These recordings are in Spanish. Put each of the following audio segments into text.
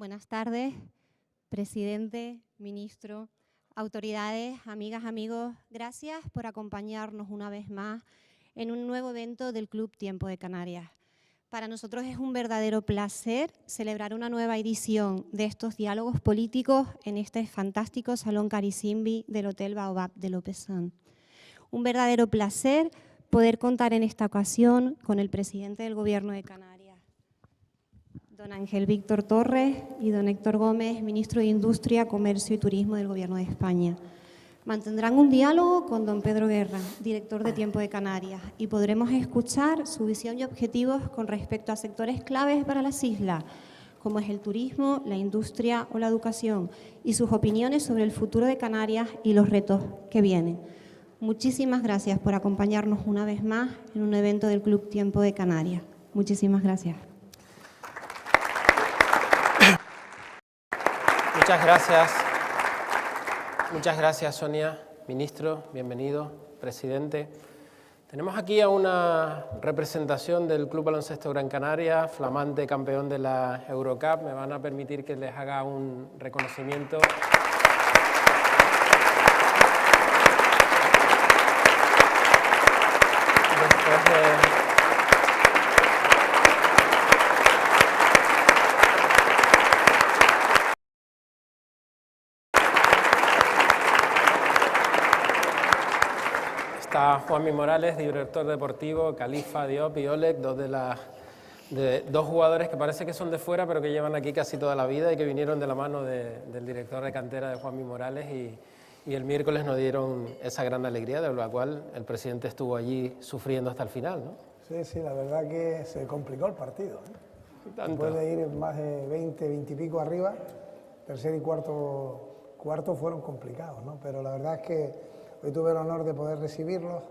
Buenas tardes, presidente, ministro, autoridades, amigas, amigos. Gracias por acompañarnos una vez más en un nuevo evento del Club Tiempo de Canarias. Para nosotros es un verdadero placer celebrar una nueva edición de estos diálogos políticos en este fantástico Salón Carisimbi del Hotel Baobab de Lopezán. Un verdadero placer poder contar en esta ocasión con el presidente del Gobierno de Canarias, don Ángel Víctor Torres, y don Héctor Gómez, ministro de Industria, Comercio y Turismo del Gobierno de España. Mantendrán un diálogo con don Pedro Guerra, director de Tiempo de Canarias, y podremos escuchar su visión y objetivos con respecto a sectores claves para las islas, como es el turismo, la industria o la educación, y sus opiniones sobre el futuro de Canarias y los retos que vienen. Muchísimas gracias por acompañarnos una vez más en un evento del Club Tiempo de Canarias. Muchísimas gracias. Muchas gracias, Sonia. Ministro, bienvenido. Presidente. Tenemos aquí a una representación del Club Baloncesto Gran Canaria, flamante campeón de la Eurocup. Me van a permitir que les haga un reconocimiento. Está Juanmi Morales, director deportivo, Califa, Diop y Oleg, dos jugadores que parece que son de fuera, pero que llevan aquí casi toda la vida y que vinieron de la mano del director de cantera de Juanmi Morales y el miércoles nos dieron esa gran alegría, de la cual el presidente estuvo allí sufriendo hasta el final, ¿no? Sí, la verdad que se complicó el partido, ¿eh? Después de ir más de 20 y pico arriba, tercer y cuarto fueron complicados, ¿no? Pero la verdad es que hoy tuve el honor de poder recibirlos,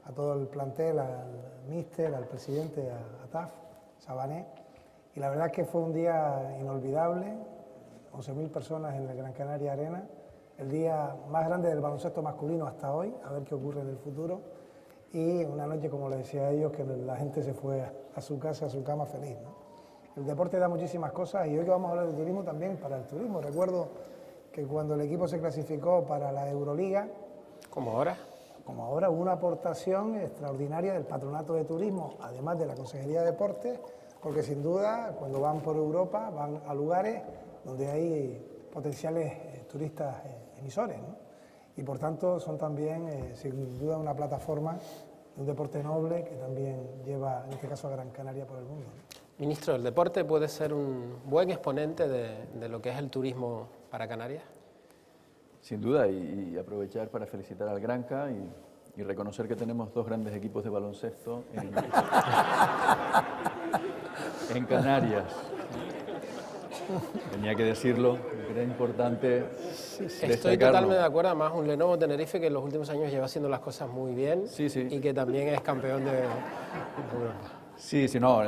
a todo el plantel, al míster, al presidente, a Taf, Sabané, y la verdad es que fue un día inolvidable, 11.000 personas en la Gran Canaria Arena, el día más grande del baloncesto masculino hasta hoy, a ver qué ocurre en el futuro, y una noche, como les decía a ellos, que la gente se fue a su casa, a su cama feliz, ¿no? El deporte da muchísimas cosas y hoy que vamos a hablar de turismo también para el turismo. Recuerdo que cuando el equipo se clasificó para la Euroliga, ¿Como ahora? Como ahora, hubo una aportación extraordinaria del Patronato de Turismo, además de la Consejería de Deportes, porque sin duda, cuando van por Europa, van a lugares donde hay potenciales turistas emisores, ¿no? Y por tanto, son también, sin duda, una plataforma de un deporte noble que también lleva, en este caso, a Gran Canaria por el mundo, ¿no? Ministro, ¿el deporte puede ser un buen exponente de lo que es el turismo para Canarias? Sin duda, y aprovechar para felicitar al Granca y reconocer que tenemos dos grandes equipos de baloncesto en Canarias. Tenía que decirlo, era importante destacarlo. Estoy totalmente de acuerdo, además un Lenovo Tenerife que en los últimos años lleva haciendo las cosas muy bien y que también es campeón de Europa. Sí, no,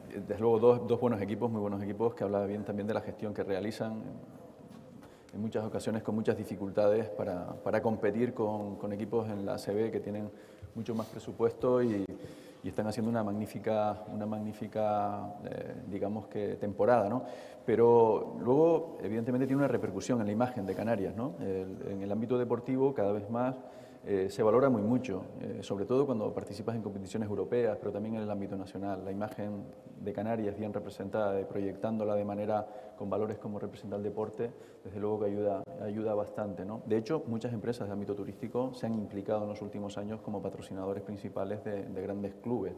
desde luego dos buenos equipos, muy buenos equipos, que habla bien también de la gestión que realizan, en muchas ocasiones con muchas dificultades para competir con equipos en la ACB que tienen mucho más presupuesto y están haciendo una magnífica digamos que temporada, ¿no? Pero luego, evidentemente, tiene una repercusión en la imagen de Canarias, ¿no? En el ámbito deportivo, cada vez más se valora muy mucho, sobre todo cuando participas en competiciones europeas, pero también en el ámbito nacional. La imagen de Canarias bien representada, proyectándola de manera con valores como representa el deporte, desde luego que ayuda bastante, ¿no? De hecho, muchas empresas de ámbito turístico se han implicado en los últimos años como patrocinadores principales de grandes clubes.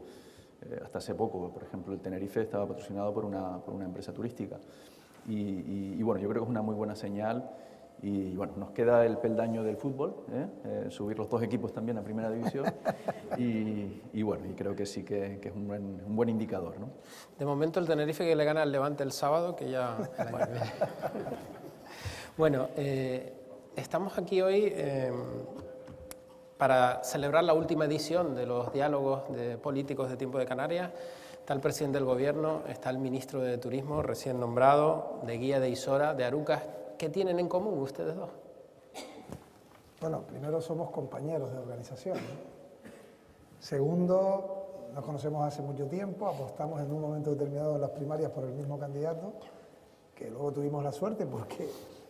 Hasta hace poco, por ejemplo, el Tenerife estaba patrocinado por una empresa turística. Y bueno, yo creo que es una muy buena señal. Y bueno, nos queda el peldaño del fútbol, subir los dos equipos también a Primera División y bueno, y creo que sí que es un buen indicador, ¿no? De momento el Tenerife que le gana al Levante el sábado, que ya... Bueno, estamos aquí hoy para celebrar la última edición de los diálogos políticos de Tiempo de Canarias. Está el presidente del Gobierno, está el ministro de Turismo recién nombrado, de Guía de Isora, de Arucas. ¿Qué tienen en común ustedes dos? Bueno, primero somos compañeros de organización, ¿no? Segundo, nos conocemos hace mucho tiempo, apostamos en un momento determinado en las primarias por el mismo candidato, que luego tuvimos la suerte, porque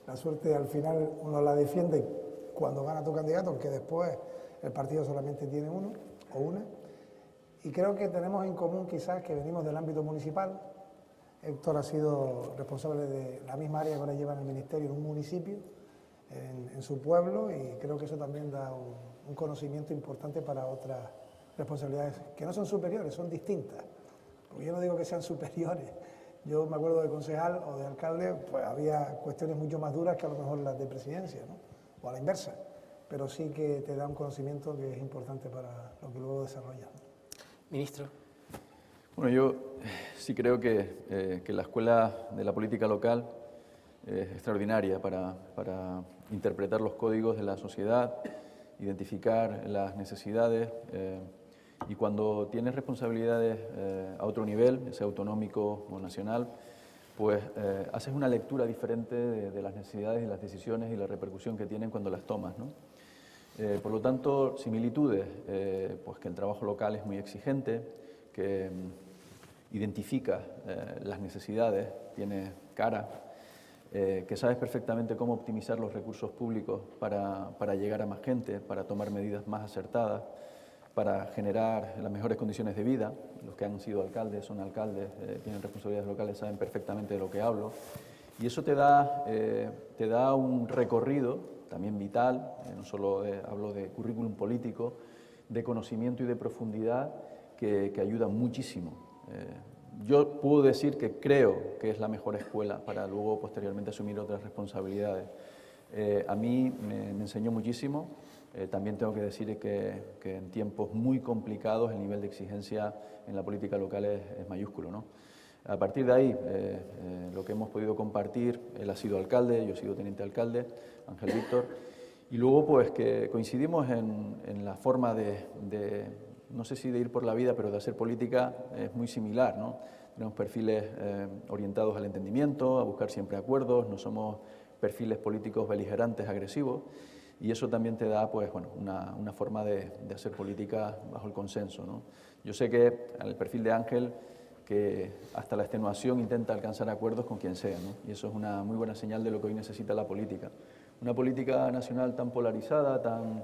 la suerte al final uno la defiende cuando gana tu candidato, aunque después el partido solamente tiene uno o una. Y creo que tenemos en común quizás que venimos del ámbito municipal. Héctor ha sido responsable de la misma área que ahora lleva en el ministerio en un municipio, en su pueblo, y creo que eso también da un conocimiento importante para otras responsabilidades que no son superiores, son distintas. Porque yo no digo que sean superiores. Yo me acuerdo de concejal o de alcalde, pues había cuestiones mucho más duras que a lo mejor las de presidencia, ¿no? O a la inversa, pero sí que te da un conocimiento que es importante para lo que luego desarrollas. Ministro. Bueno, yo sí creo que la escuela de la política local es extraordinaria para interpretar los códigos de la sociedad, identificar las necesidades y cuando tienes responsabilidades a otro nivel, sea autonómico o nacional, pues haces una lectura diferente de las necesidades y las decisiones y la repercusión que tienen cuando las tomas, ¿no? Por lo tanto, similitudes, pues que el trabajo local es muy exigente, que identifica las necesidades, tiene cara, que sabes perfectamente cómo optimizar los recursos públicos para llegar a más gente, para tomar medidas más acertadas, para generar las mejores condiciones de vida. Los que han sido alcaldes, son alcaldes, tienen responsabilidades locales, saben perfectamente de lo que hablo. Y eso te da un recorrido también vital, no solo hablo de currículum político, de conocimiento y de profundidad que ayuda muchísimo. Yo puedo decir que creo que es la mejor escuela para luego posteriormente asumir otras responsabilidades. A mí me enseñó muchísimo. También tengo que decir que en tiempos muy complicados el nivel de exigencia en la política local es mayúsculo, ¿no? A partir de ahí, lo que hemos podido compartir, él ha sido alcalde, yo he sido teniente alcalde, Ángel Víctor, y luego pues que coincidimos en la forma no sé si de ir por la vida, pero de hacer política es muy similar, ¿no? Tenemos perfiles orientados al entendimiento, a buscar siempre acuerdos, no somos perfiles políticos beligerantes, agresivos, y eso también te da pues, bueno, una forma de hacer política bajo el consenso, ¿no? Yo sé que el perfil de Ángel, que hasta la extenuación intenta alcanzar acuerdos con quien sea, ¿no? Y eso es una muy buena señal de lo que hoy necesita la política. Una política nacional tan polarizada, tan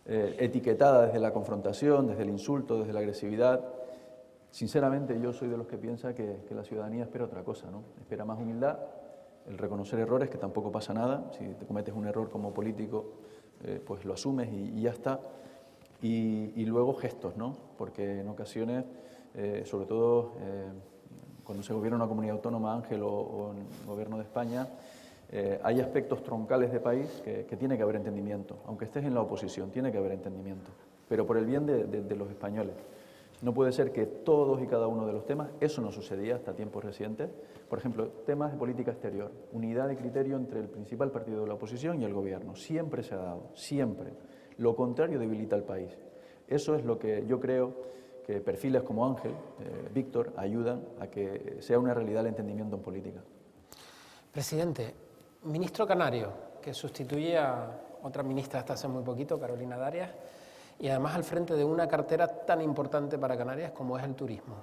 etiquetada desde la confrontación, desde el insulto, desde la agresividad. Sinceramente, yo soy de los que piensa que la ciudadanía espera otra cosa, ¿no? Espera más humildad, el reconocer errores, que tampoco pasa nada. Si te cometes un error como político, pues lo asumes y ya está. Y luego gestos, ¿no? Porque en ocasiones, sobre todo cuando se gobierna una comunidad autónoma, Ángel, o en el gobierno de España, hay aspectos troncales de país que tiene que haber entendimiento. Aunque estés en la oposición, tiene que haber entendimiento. Pero por el bien de los españoles. No puede ser que todos y cada uno de los temas, eso no sucedía hasta tiempos recientes. Por ejemplo, temas de política exterior, unidad de criterio entre el principal partido de la oposición y el gobierno. Siempre se ha dado, siempre. Lo contrario debilita al país. Eso es lo que yo creo que perfiles como Ángel, Víctor, ayudan a que sea una realidad el entendimiento en política. Presidente, ministro canario, que sustituye a otra ministra hasta hace muy poquito, Carolina Darias, y además al frente de una cartera tan importante para Canarias como es el turismo.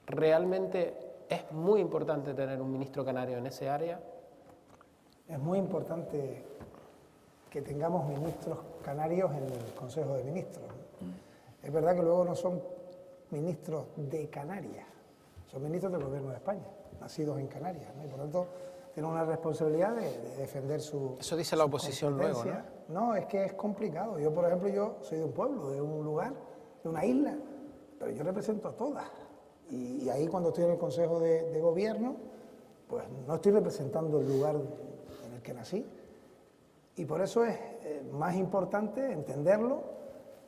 ¿Realmente es muy importante tener un ministro canario en ese área? Es muy importante que tengamos ministros canarios en el Consejo de Ministros. Es verdad que luego no son ministros de Canarias, son ministros del Gobierno de España, nacidos en Canarias, ¿no? Y por lo tanto tienen una responsabilidad de defender su... Eso dice la oposición luego, ¿no? No, es que es complicado. Yo, por ejemplo, yo soy de un pueblo, de un lugar, de una isla, pero yo represento a todas. Y ahí cuando estoy en el Consejo de Gobierno, pues no estoy representando el lugar en el que nací. Y por eso es más importante entenderlo,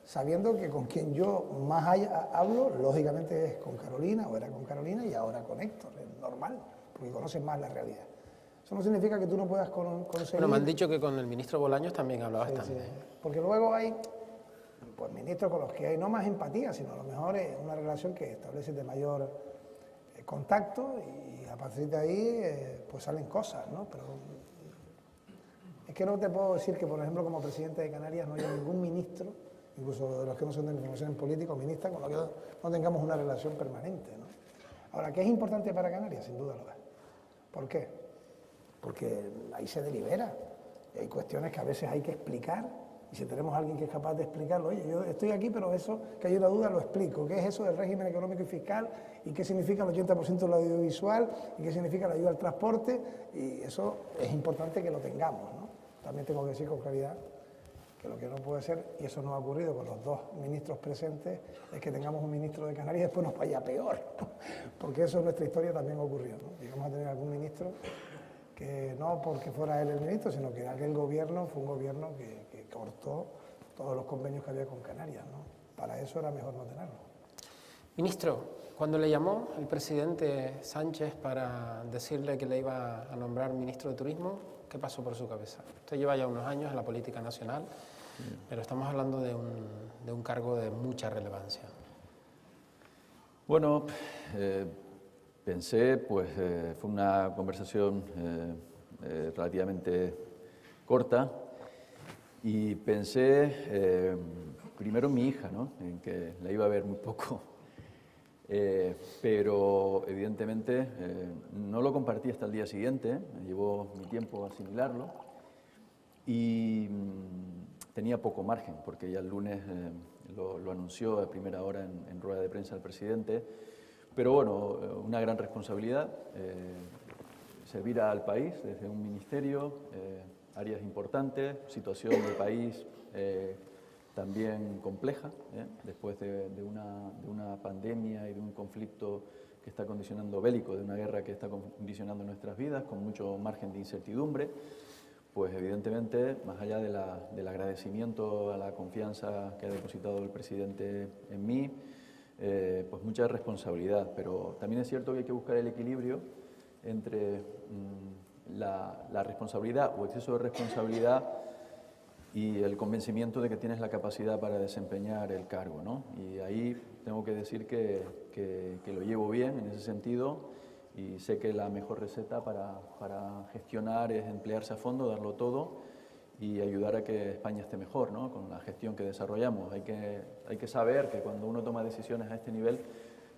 sabiendo que con quien yo más hablo, lógicamente es con Carolina, o era con Carolina, y ahora con Héctor, es normal, porque conocen más la realidad. Eso no significa que tú no puedas conseguir... Bueno, me han dicho que con el ministro Bolaños también hablaba bastante. Sí. Porque luego hay pues, ministros con los que hay no más empatía, sino a lo mejor es una relación que establece de mayor contacto y a partir de ahí pues salen cosas, ¿no? Pero es que no te puedo decir que, por ejemplo, como presidente de Canarias no haya ningún ministro, incluso de los que no son de formación en política o ministra, con los que no tengamos una relación permanente, ¿no? Ahora, ¿qué es importante para Canarias? Sin duda lo es. ¿Por qué? Porque ahí se delibera. Hay cuestiones que a veces hay que explicar, y si tenemos a alguien que es capaz de explicarlo, oye, yo estoy aquí, pero eso, que hay una duda, lo explico. ¿Qué es eso del régimen económico y fiscal? ¿Y qué significa el 80% del audiovisual? ¿Y qué significa la ayuda al transporte? Y eso es importante que lo tengamos, ¿no? También tengo que decir con claridad que lo que no puede ser, y eso no ha ocurrido con los dos ministros presentes, es que tengamos un ministro de Canarias y después nos vaya peor, porque eso en nuestra historia también ocurrió, ¿no? Llegamos a tener algún ministro que no porque fuera él el ministro, sino que aquel gobierno fue un gobierno que cortó todos los convenios que había con Canarias, ¿no? Para eso era mejor no tenerlo. Ministro, cuando le llamó el presidente Sánchez para decirle que le iba a nombrar ministro de Turismo, ¿qué pasó por su cabeza? Usted lleva ya unos años en la política nacional, pero estamos hablando de un cargo de mucha relevancia. Bueno, pensé, pues fue una conversación relativamente corta y pensé primero en mi hija, ¿no? En que la iba a ver muy poco, pero evidentemente no lo compartí hasta el día siguiente, me llevó mi tiempo asimilarlo y tenía poco margen porque ya el lunes lo anunció a primera hora en rueda de prensa el presidente. Pero bueno, una gran responsabilidad, servir al país desde un ministerio, áreas importantes, situación del país también compleja, después de una pandemia y de un conflicto que está condicionando bélico, de una guerra que está condicionando nuestras vidas, con mucho margen de incertidumbre. Pues evidentemente, más allá del agradecimiento a la confianza que ha depositado el presidente en mí, pues mucha responsabilidad, pero también es cierto que hay que buscar el equilibrio entre la responsabilidad o exceso de responsabilidad y el convencimiento de que tienes la capacidad para desempeñar el cargo, ¿no? Y ahí tengo que decir que lo llevo bien en ese sentido y sé que la mejor receta para gestionar es emplearse a fondo, darlo todo y ayudar a que España esté mejor, ¿no? Con la gestión que desarrollamos. Hay que saber que cuando uno toma decisiones a este nivel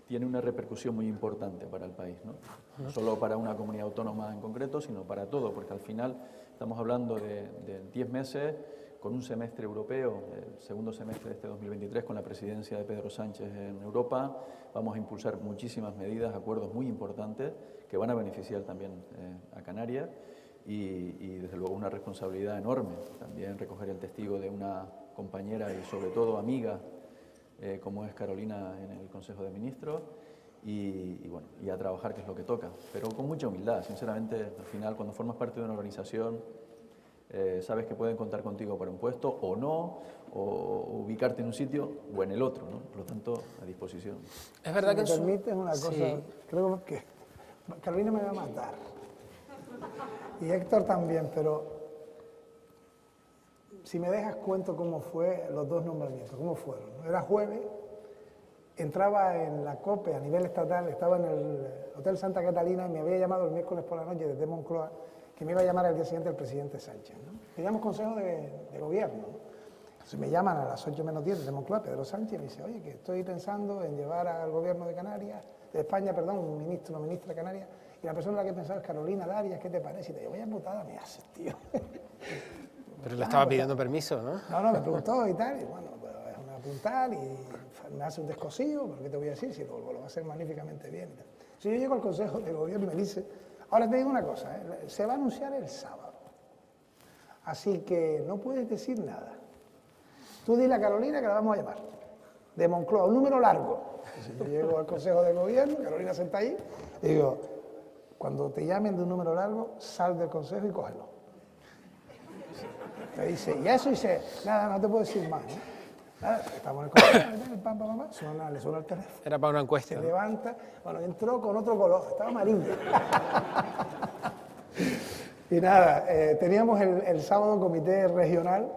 tiene una repercusión muy importante para el país, ¿no? No solo para una comunidad autónoma en concreto, sino para todo, porque al final estamos hablando de 10 meses con un semestre europeo, el segundo semestre de este 2023, con la presidencia de Pedro Sánchez en Europa. Vamos a impulsar muchísimas medidas, acuerdos muy importantes que van a beneficiar también a Canarias. Y desde luego una responsabilidad enorme, también recoger el testigo de una compañera y sobre todo amiga como es Carolina en el Consejo de Ministros y bueno, y a trabajar, que es lo que toca, pero con mucha humildad. Sinceramente, al final, cuando formas parte de una organización, sabes que pueden contar contigo para un puesto o no, o ubicarte en un sitio o en el otro, ¿no? Por lo tanto, a disposición. Es verdad que si me permites una cosa, sí. Creo que Carolina me va a matar. Y Héctor también, pero si me dejas cuento cómo fue los dos nombramientos, cómo fueron. Era jueves, entraba en la COPE a nivel estatal, estaba en el Hotel Santa Catalina y me había llamado el miércoles por la noche desde Moncloa que me iba a llamar al día siguiente el presidente Sánchez, ¿no? Teníamos consejo de gobierno, ¿no? Entonces me llaman a las 8 menos 10 de Moncloa, Pedro Sánchez, y me dice, oye, que estoy pensando en llevar al gobierno de Canarias, de España, perdón, un ministro o ministra de Canarias, y la persona en la que he pensado es Carolina Darias, ¿qué te parece? Y te digo, vaya putada me haces, tío. Pero le estaba pidiendo permiso, ¿no? No, me preguntó y tal, y bueno, pues es una puntal y me hace un descosido, pero ¿qué te voy a decir? Si lo va a hacer magníficamente bien y tal. Entonces yo llego al Consejo de Gobierno y me dice, ahora te digo una cosa, se va a anunciar el sábado, así que no puedes decir nada. Tú dile a Carolina que la vamos a llamar, de Moncloa, un número largo. Entonces yo llego al Consejo de Gobierno, Carolina senta ahí, y digo, cuando te llamen de un número largo, sal del Consejo y cógelo. Me dice, y eso dice, nada, no te puedo decir más, ¿no? Nada, estamos en el Consejo, le suena el teléfono. Era para una encuesta. Se levanta, bueno, entró con otro color, estaba amarillo. Y nada, teníamos el sábado comité regional.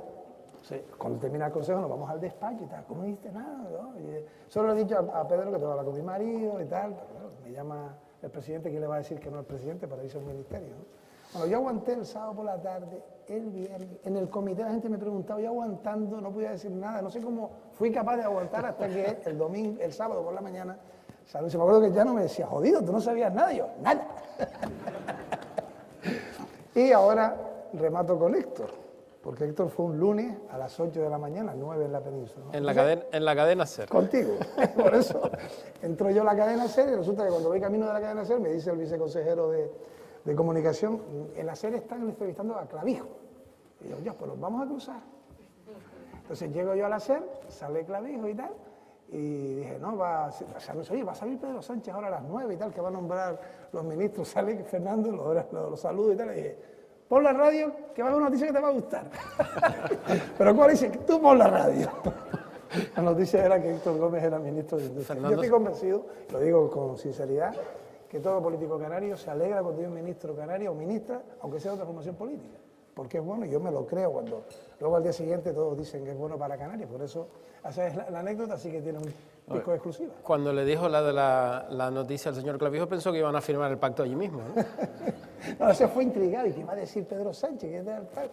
Sí, cuando termina el consejo nos vamos al despacho y tal. ¿Cómo no dijiste nada? ¿No? Solo le he dicho a Pedro que tengo que hablar con mi marido y tal. Pero claro, me llama el presidente, ¿quién le va a decir que no es presidente para irse al ministerio, ¿no? Bueno, yo aguanté el sábado por la tarde, el viernes. En el comité la gente me preguntaba, yo aguantando, no podía decir nada. No sé cómo fui capaz de aguantar hasta que el sábado por la mañana, ¿sabes? Me acuerdo que ya no me decía, jodido, tú no sabías nada. Y yo, nada. Y ahora remato con Héctor, porque Héctor fue un lunes a las 8 de la mañana, 9 en la península, ¿no? En la cadena SER. Contigo. Por eso entro yo a la cadena SER y resulta que cuando voy camino de la cadena SER me dice el viceconsejero de comunicación, en la SER están entrevistando a Clavijo. Y yo, ya, pues los vamos a cruzar. Entonces llego yo a la SER, sale Clavijo y tal, y dije, no, oye, va a salir Pedro Sánchez ahora a las 9 y tal, que va a nombrar los ministros. Sale Fernando, los saludo y tal, y dije, pon la radio, que va a haber una noticia que te va a gustar. Pero ¿cuál dice? Tú pon la radio. La noticia era que Héctor Gómez era ministro de Industria. Yo estoy convencido, lo digo con sinceridad, que todo político canario se alegra cuando hay un ministro canario o ministra, aunque sea de otra formación política. Porque es bueno, yo me lo creo cuando luego al día siguiente todos dicen que es bueno para Canarias, por eso esa es la anécdota, así que tiene un pico de exclusiva. Cuando le dijo la noticia al señor Clavijo pensó que iban a firmar el pacto allí mismo, ¿no? No, se fue intrigado, ¿y qué va a decir Pedro Sánchez? ¿Qué tal?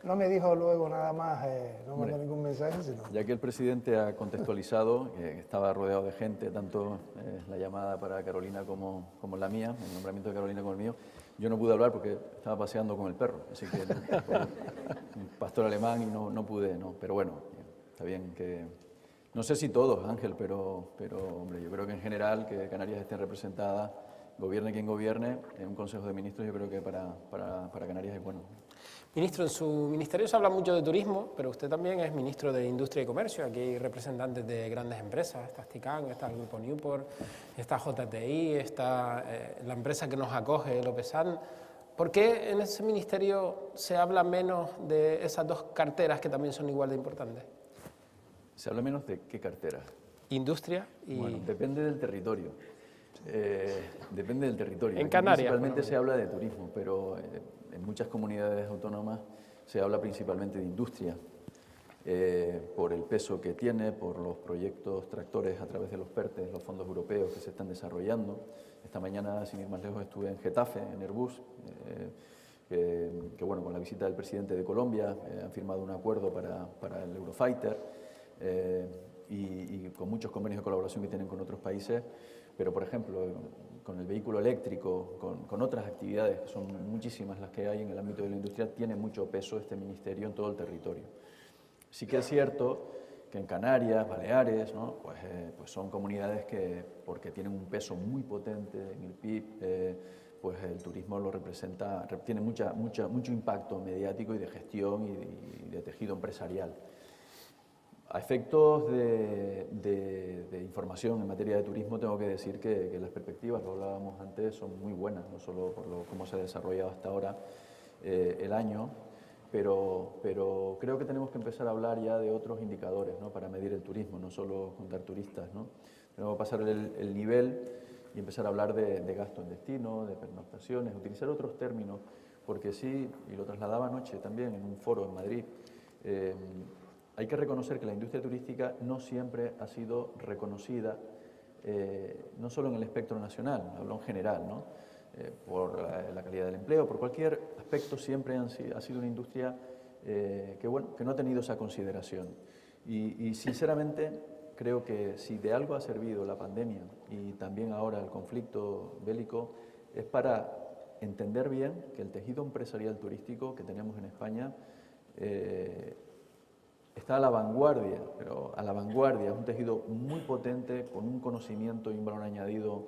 No me dijo luego nada más, no mandó ningún mensaje. Sino... Ya que el presidente ha contextualizado, que estaba rodeado de gente, tanto la llamada para Carolina como la mía, el nombramiento de Carolina como el mío, yo no pude hablar porque estaba paseando con el perro, así que un pastor alemán y no pude, no. Pero bueno, está bien que... No sé si todos, Ángel, pero hombre, yo creo que en general que Canarias esté representada, gobierne quien gobierne, en un Consejo de Ministros, yo creo que para Canarias es bueno. Ministro, en su ministerio se habla mucho de turismo, pero usted también es ministro de Industria y Comercio. Aquí hay representantes de grandes empresas, está Sticam, está el Grupo Newport, está JTI, está la empresa que nos acoge, Lopesan. ¿Por qué en ese ministerio se habla menos de esas dos carteras que también son igual de importantes? ¿Se habla menos de qué cartera? Industria y... Bueno, depende del territorio. Depende del territorio. En Canarias. Principalmente se habla de turismo, pero en muchas comunidades autónomas se habla principalmente de industria, por el peso que tiene, por los proyectos tractores a través de los PERTE, los fondos europeos que se están desarrollando. Esta mañana, sin ir más lejos, estuve en Getafe, en Airbus, que bueno, con la visita del presidente de Colombia han firmado un acuerdo para el Eurofighter y con muchos convenios de colaboración que tienen con otros países. Pero, por ejemplo, con el vehículo eléctrico, con otras actividades, que son muchísimas las que hay en el ámbito de la industria, tiene mucho peso este ministerio en todo el territorio. Sí que es cierto que en Canarias, Baleares, ¿no? pues son comunidades que, porque tienen un peso muy potente en el PIB, pues el turismo lo representa, tiene mucho impacto mediático y de gestión y de tejido empresarial. A efectos de información en materia de turismo, tengo que decir que las perspectivas, lo hablábamos antes, son muy buenas, no solo por cómo se ha desarrollado hasta ahora el año, pero creo que tenemos que empezar a hablar ya de otros indicadores, ¿no? Para medir el turismo, no solo contar turistas, ¿no? Tenemos que pasar el nivel y empezar a hablar de gasto en destino, de pernoctaciones, utilizar otros términos, porque sí, y lo trasladaba anoche también en un foro en Madrid, hay que reconocer que la industria turística no siempre ha sido reconocida, no solo en el espectro nacional, hablo en general, ¿no? Por la calidad del empleo, por cualquier aspecto siempre ha sido una industria que no ha tenido esa consideración. Y sinceramente creo que si de algo ha servido la pandemia y también ahora el conflicto bélico es para entender bien que el tejido empresarial turístico que tenemos en España está a la vanguardia, pero a la vanguardia, es un tejido muy potente, con un conocimiento y un valor añadido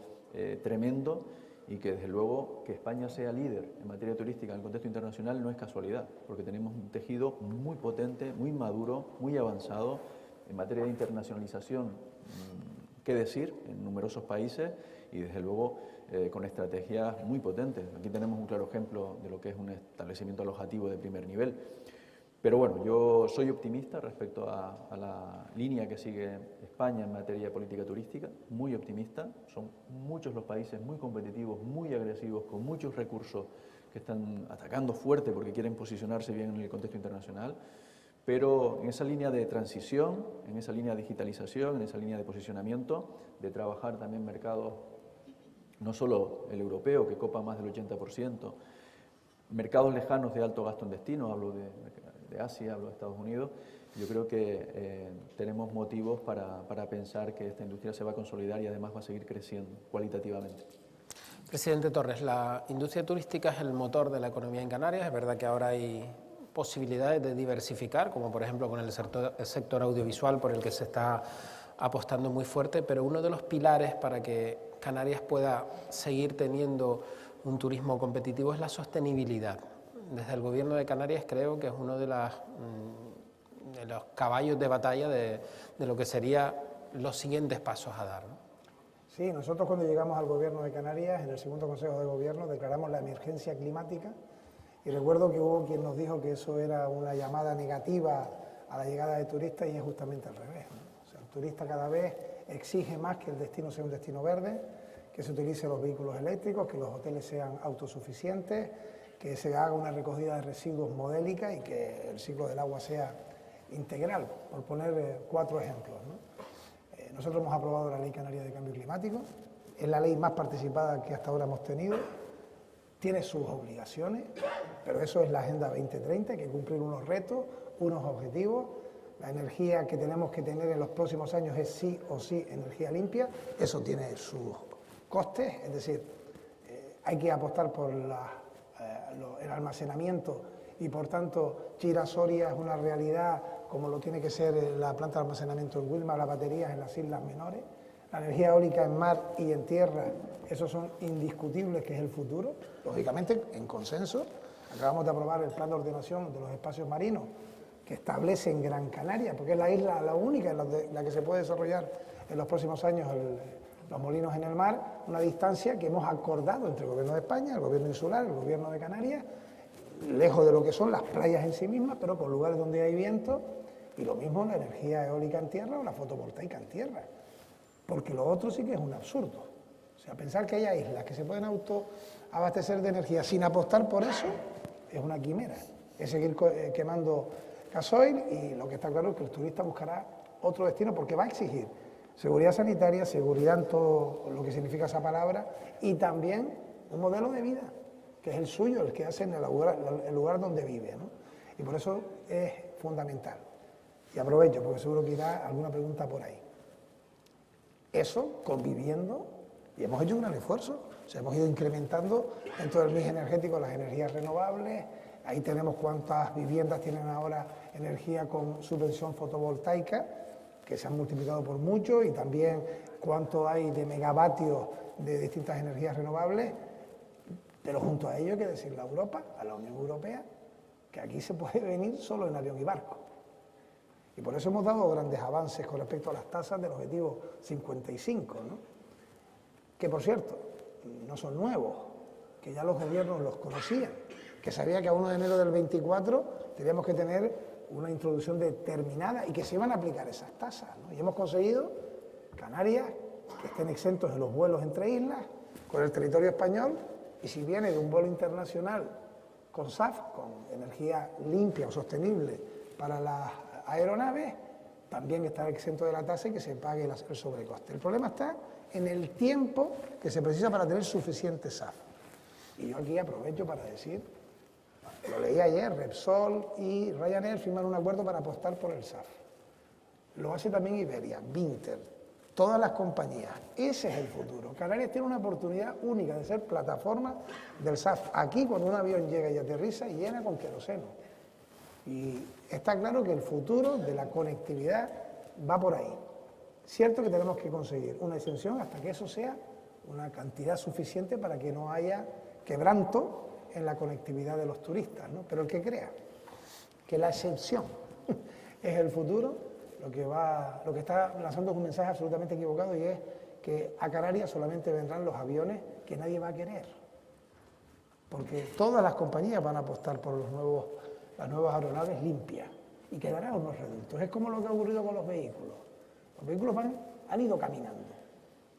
tremendo, y que desde luego que España sea líder en materia turística en el contexto internacional no es casualidad, porque tenemos un tejido muy potente, muy maduro, muy avanzado en materia de internacionalización, qué decir, en numerosos países y desde luego con estrategias muy potentes. Aquí tenemos un claro ejemplo de lo que es un establecimiento alojativo de primer nivel. Pero bueno, yo soy optimista respecto a la línea que sigue España en materia de política turística, muy optimista. Son muchos los países muy competitivos, muy agresivos, con muchos recursos que están atacando fuerte porque quieren posicionarse bien en el contexto internacional. Pero en esa línea de transición, en esa línea de digitalización, en esa línea de posicionamiento, de trabajar también mercados, no solo el europeo, que copa más del 80%, mercados lejanos de alto gasto en destino, hablo de Asia, hablo de Estados Unidos, yo creo que tenemos motivos para pensar que esta industria se va a consolidar y además va a seguir creciendo cualitativamente. Presidente Torres, la industria turística es el motor de la economía en Canarias. Es verdad que ahora hay posibilidades de diversificar, como por ejemplo con el sector audiovisual, por el que se está apostando muy fuerte, pero uno de los pilares para que Canarias pueda seguir teniendo un turismo competitivo es la sostenibilidad. Desde el Gobierno de Canarias creo que es uno de los caballos de batalla de lo que serían los siguientes pasos a dar, ¿no? Sí, nosotros cuando llegamos al Gobierno de Canarias, en el segundo Consejo de Gobierno, declaramos la emergencia climática y recuerdo que hubo quien nos dijo que eso era una llamada negativa a la llegada de turistas y es justamente al revés, ¿no? O sea, el turista cada vez exige más que el destino sea un destino verde, que se utilicen los vehículos eléctricos, que los hoteles sean autosuficientes, que se haga una recogida de residuos modélica y que el ciclo del agua sea integral, por poner 4 ejemplos, ¿no? Nosotros hemos aprobado la Ley Canaria de Cambio Climático, es la ley más participada que hasta ahora hemos tenido, tiene sus obligaciones, pero eso es la Agenda 2030, hay que cumplir unos retos, unos objetivos. La energía que tenemos que tener en los próximos años es sí o sí energía limpia, eso tiene sus costes, es decir, hay que apostar por el almacenamiento y por tanto Chira-Soria es una realidad como lo tiene que ser la planta de almacenamiento en Wilma, las baterías en las islas menores, la energía eólica en mar y en tierra, esos son indiscutibles que es el futuro, lógicamente en consenso. Acabamos de aprobar el plan de ordenación de los espacios marinos que establece en Gran Canaria, porque es la isla la única en la que se puede desarrollar en los próximos años los molinos en el mar, una distancia que hemos acordado entre el Gobierno de España, el Gobierno insular, el Gobierno de Canarias, lejos de lo que son las playas en sí mismas, pero con lugares donde hay viento, y lo mismo la energía eólica en tierra o la fotovoltaica en tierra, porque lo otro sí que es un absurdo. O sea, pensar que haya islas que se pueden autoabastecer de energía sin apostar por eso es una quimera, es seguir quemando gasoil, y lo que está claro es que el turista buscará otro destino porque va a exigir seguridad sanitaria, seguridad en todo lo que significa esa palabra, y también un modelo de vida, que es el suyo, el que hace en el lugar donde vive, ¿no? Y por eso es fundamental. Y aprovecho, porque seguro que irá alguna pregunta por ahí. Eso conviviendo, y hemos hecho un gran esfuerzo, o sea, hemos ido incrementando dentro del mix energético las energías renovables, ahí tenemos cuántas viviendas tienen ahora energía con subvención fotovoltaica, que se han multiplicado por mucho, y también cuánto hay de megavatios de distintas energías renovables. Pero junto a ello hay que decirle a Europa, a la Unión Europea, que aquí se puede venir solo en avión y barco. Y por eso hemos dado grandes avances con respecto a las tasas del objetivo 55, ¿no? Que por cierto, no son nuevos, que ya los gobiernos los conocían, que sabía que a 1 de enero del 24 teníamos que tener una introducción determinada y que se iban a aplicar esas tasas, ¿no? Y hemos conseguido Canarias, que estén exentos de los vuelos entre islas, con el territorio español, y si viene de un vuelo internacional con SAF, con energía limpia o sostenible para las aeronaves, también estará exento de la tasa y que se pague el sobrecoste. El problema está en el tiempo que se precisa para tener suficiente SAF. Y yo aquí aprovecho para decir, lo leí ayer, Repsol y Ryanair firman un acuerdo para apostar por el SAF. Lo hace también Iberia, Binter, todas las compañías. Ese es el futuro. Canarias tiene una oportunidad única de ser plataforma del SAF. Aquí, cuando un avión llega y aterriza, y llena con queroseno. Y está claro que el futuro de la conectividad va por ahí. Cierto que tenemos que conseguir una exención hasta que eso sea una cantidad suficiente para que no haya quebranto en la conectividad de los turistas, ¿no? Pero el que crea que la excepción es el futuro, lo que está lanzando es un mensaje absolutamente equivocado, y es que a Canarias solamente vendrán los aviones que nadie va a querer. Porque todas las compañías van a apostar por las nuevas aeronaves limpias y quedarán unos reductos. Es como lo que ha ocurrido con los vehículos. Los vehículos han ido caminando,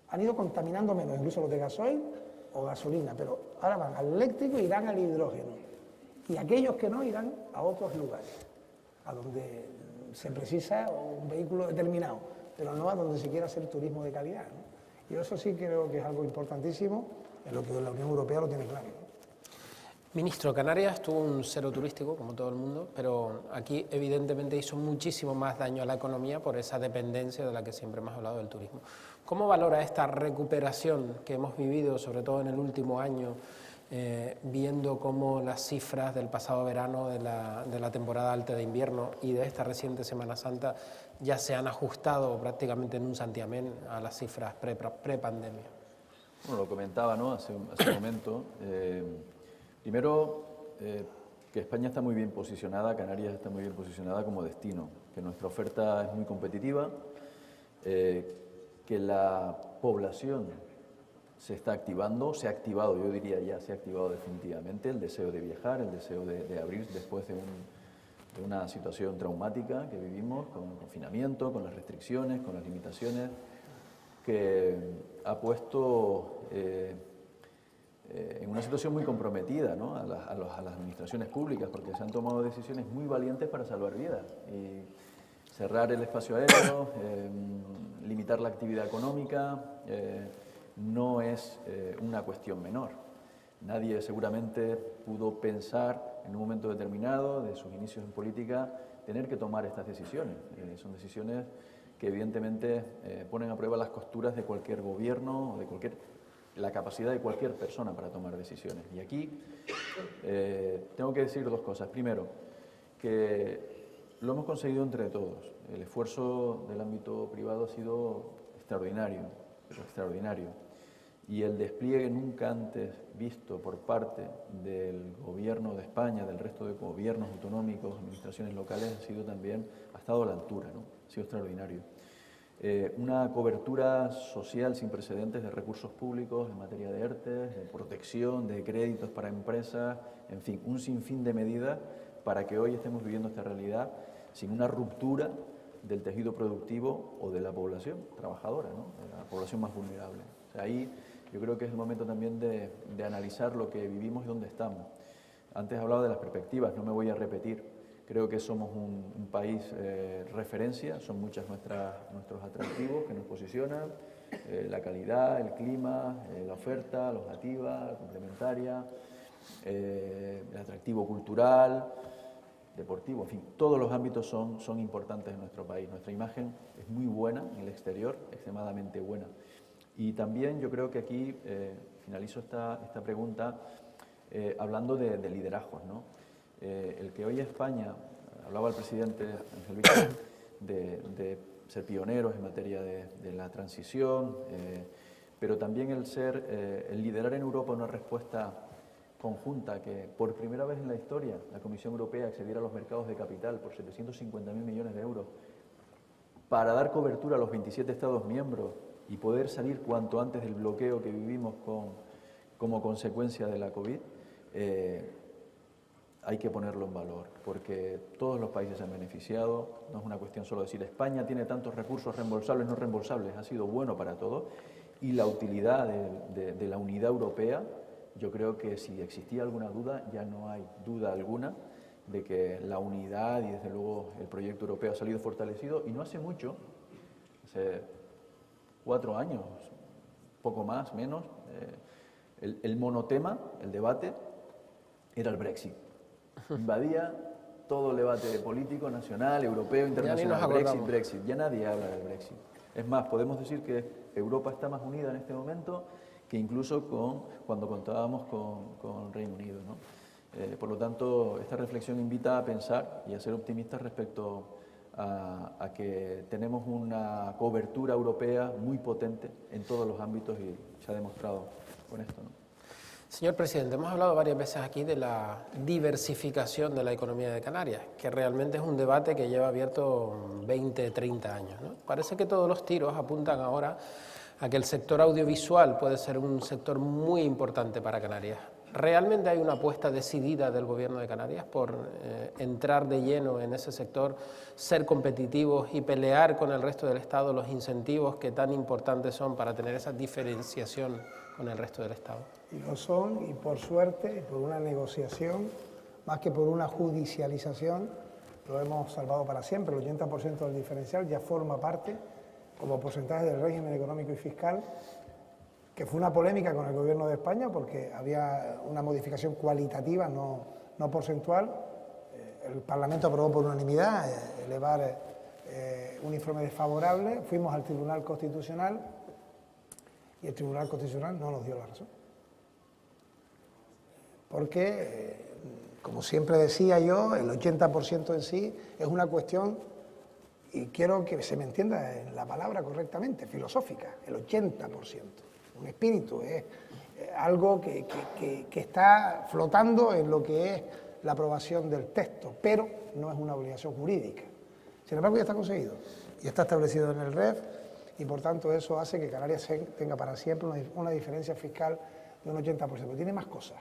han ido contaminando menos, incluso los de gasoil o gasolina, pero ahora van al eléctrico e irán al hidrógeno. Y aquellos que no irán a otros lugares, a donde se precisa un vehículo determinado, pero no a donde se quiera hacer turismo de calidad, ¿no? Y eso sí creo que es algo importantísimo, en lo que la Unión Europea lo tiene claro, ¿no? Ministro, Canarias tuvo un cero turístico, como todo el mundo, pero aquí evidentemente hizo muchísimo más daño a la economía por esa dependencia de la que siempre hemos hablado del turismo. ¿Cómo valora esta recuperación que hemos vivido, sobre todo en el último año, viendo cómo las cifras del pasado verano, de la temporada alta de invierno y de esta reciente Semana Santa ya se han ajustado prácticamente en un santiamén a las cifras pre-pandemia? Bueno, lo comentaba, ¿no?, hace un momento. Primero, que España está muy bien posicionada, Canarias está muy bien posicionada como destino, que nuestra oferta es muy competitiva, que la población se está activando, se ha activado, yo diría ya se ha activado definitivamente el deseo de viajar, el deseo de abrir después de una situación traumática que vivimos, con el confinamiento, con las restricciones, con las limitaciones, que ha puesto en una situación muy comprometida, ¿no?, a las administraciones públicas, porque se han tomado decisiones muy valientes para salvar vidas. Y cerrar el espacio aéreo, limitar la actividad económica, no es una cuestión menor. Nadie seguramente pudo pensar en un momento determinado de sus inicios en política tener que tomar estas decisiones. Son decisiones que evidentemente ponen a prueba las costuras de cualquier gobierno o de la capacidad de cualquier persona para tomar decisiones. Y aquí tengo que decir dos cosas. Primero, que lo hemos conseguido entre todos. El esfuerzo del ámbito privado ha sido extraordinario, pero extraordinario. Y el despliegue nunca antes visto por parte del Gobierno de España, del resto de gobiernos autonómicos, administraciones locales, ha estado a la altura, ¿no? Ha sido extraordinario. Una cobertura social sin precedentes de recursos públicos en materia de ERTE, de protección, de créditos para empresas, en fin, un sinfín de medidas para que hoy estemos viviendo esta realidad sin una ruptura del tejido productivo o de la población trabajadora, ¿no?, de la población más vulnerable. O sea, ahí yo creo que es el momento también de analizar lo que vivimos y dónde estamos. Antes hablaba de las perspectivas, no me voy a repetir. Creo que somos un país referencia, son muchos nuestros atractivos que nos posicionan, la calidad, el clima, la oferta, alojativa, la complementaria, el atractivo cultural, deportivo, en fin, todos los ámbitos son importantes en nuestro país. Nuestra imagen es muy buena en el exterior, extremadamente buena. Y también yo creo que aquí finalizo esta pregunta hablando de liderazgos, ¿no? El que hoy España, hablaba el presidente Ángel Víctor, de ser pioneros en materia de la transición, pero también el liderar en Europa una respuesta conjunta, que por primera vez en la historia la Comisión Europea accediera a los mercados de capital por 750.000 millones de euros para dar cobertura a los 27 Estados miembros y poder salir cuanto antes del bloqueo que vivimos como consecuencia de la COVID, hay que ponerlo en valor, porque todos los países se han beneficiado. No es una cuestión solo de decir España tiene tantos recursos reembolsables, no reembolsables, ha sido bueno para todos. Y la utilidad de la unidad europea, yo creo que si existía alguna duda, ya no hay duda alguna de que la unidad y desde luego el proyecto europeo ha salido fortalecido. Y no hace mucho, hace 4 años, poco más, menos, el monotema, el debate, era el Brexit. Invadía todo el debate político, nacional, europeo, internacional. Brexit. Ya nadie habla del Brexit. Es más, podemos decir que Europa está más unida en este momento que incluso cuando contábamos con Reino Unido, ¿no? Por lo tanto, esta reflexión invita a pensar y a ser optimistas respecto a que tenemos una cobertura europea muy potente en todos los ámbitos y se ha demostrado con esto, ¿no? Señor presidente, hemos hablado varias veces aquí de la diversificación de la economía de Canarias, que realmente es un debate que lleva abierto 20, 30 años, ¿no? Parece que todos los tiros apuntan ahora a que el sector audiovisual puede ser un sector muy importante para Canarias. ¿Realmente hay una apuesta decidida del Gobierno de Canarias por entrar de lleno en ese sector, ser competitivos y pelear con el resto del Estado los incentivos que tan importantes son para tener esa diferenciación con el resto del Estado? Y lo son, y por suerte, y por una negociación, más que por una judicialización, lo hemos salvado para siempre. El 80% del diferencial ya forma parte, como porcentaje del régimen económico y fiscal, que fue una polémica con el Gobierno de España porque había una modificación cualitativa, no porcentual. El Parlamento aprobó por unanimidad elevar un informe desfavorable, fuimos al Tribunal Constitucional y el Tribunal Constitucional no nos dio la razón. Porque, como siempre decía yo, el 80% en sí es una cuestión, y quiero que se me entienda en la palabra correctamente, filosófica, el 80%. Un espíritu es algo que está flotando en lo que es la aprobación del texto, pero no es una obligación jurídica. Sin embargo, ya está conseguido y está establecido en el REF y, por tanto, eso hace que Canarias tenga para siempre una diferencia fiscal de un 80%. Pero tiene más cosas.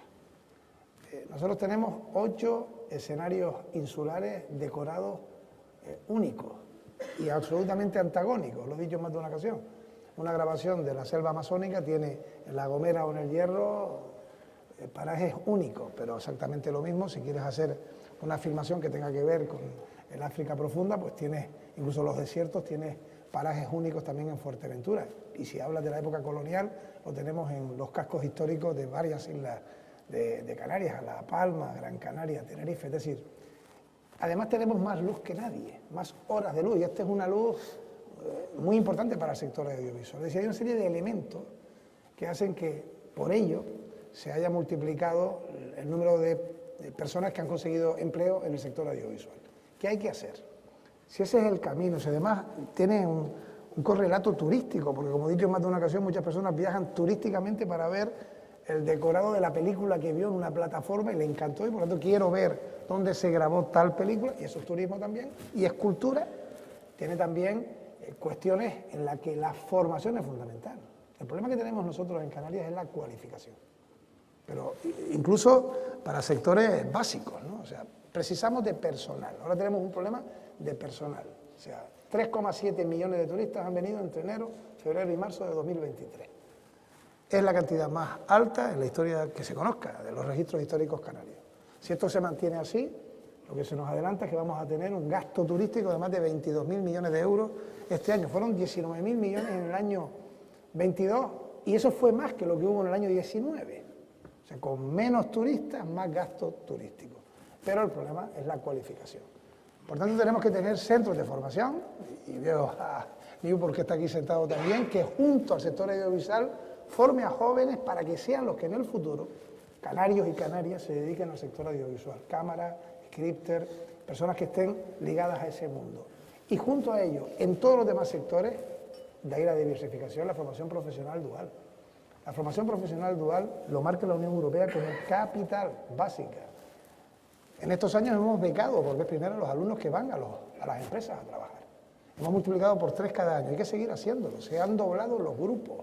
Nosotros tenemos 8 escenarios insulares decorados únicos y absolutamente antagónicos, lo he dicho en más de una ocasión. Una grabación de la selva amazónica tiene en La Gomera o en El Hierro parajes únicos, pero exactamente lo mismo. Si quieres hacer una filmación que tenga que ver con el África profunda, pues tienes, incluso los desiertos, tienes parajes únicos también en Fuerteventura. Y si hablas de la época colonial, lo tenemos en los cascos históricos de varias islas de Canarias, La Palma, Gran Canaria, Tenerife. Es decir, además tenemos más luz que nadie, más horas de luz, y esta es una luz muy importante para el sector audiovisual. Es decir, hay una serie de elementos que hacen que, por ello, se haya multiplicado el número de personas que han conseguido empleo en el sector audiovisual. ¿Qué hay que hacer? Si ese es el camino, si además tiene un correlato turístico, porque como he dicho en más de una ocasión, muchas personas viajan turísticamente para ver el decorado de la película que vio en una plataforma y le encantó, y por lo tanto quiero ver dónde se grabó tal película, y eso es turismo también, y es cultura, tiene también cuestiones en las que la formación es fundamental. El problema que tenemos nosotros en Canarias es la cualificación, pero incluso para sectores básicos, ¿no? O sea, precisamos de personal. Ahora tenemos un problema de personal. O sea, 3,7 millones de turistas han venido entre enero, febrero y marzo de 2023. Es la cantidad más alta en la historia que se conozca de los registros históricos canarios. Si esto se mantiene así, lo que se nos adelanta es que vamos a tener un gasto turístico de más de 22.000 millones de euros este año. Fueron 19.000 millones en el año 22 y eso fue más que lo que hubo en el año 19. O sea, con menos turistas, más gasto turístico. Pero el problema es la cualificación. Por tanto, tenemos que tener centros de formación, y veo a Newport que está aquí sentado también, que junto al sector audiovisual forme a jóvenes para que sean los que en el futuro, canarios y canarias, se dediquen al sector audiovisual. Cámara, scripter, personas que estén ligadas a ese mundo. Y junto a ello, en todos los demás sectores, de ahí la diversificación, la formación profesional dual. La formación profesional dual lo marca la Unión Europea como capital básica. En estos años hemos becado por vez primera a los alumnos que van a las empresas a trabajar. Hemos multiplicado por 3 cada año, hay que seguir haciéndolo, se han doblado los grupos.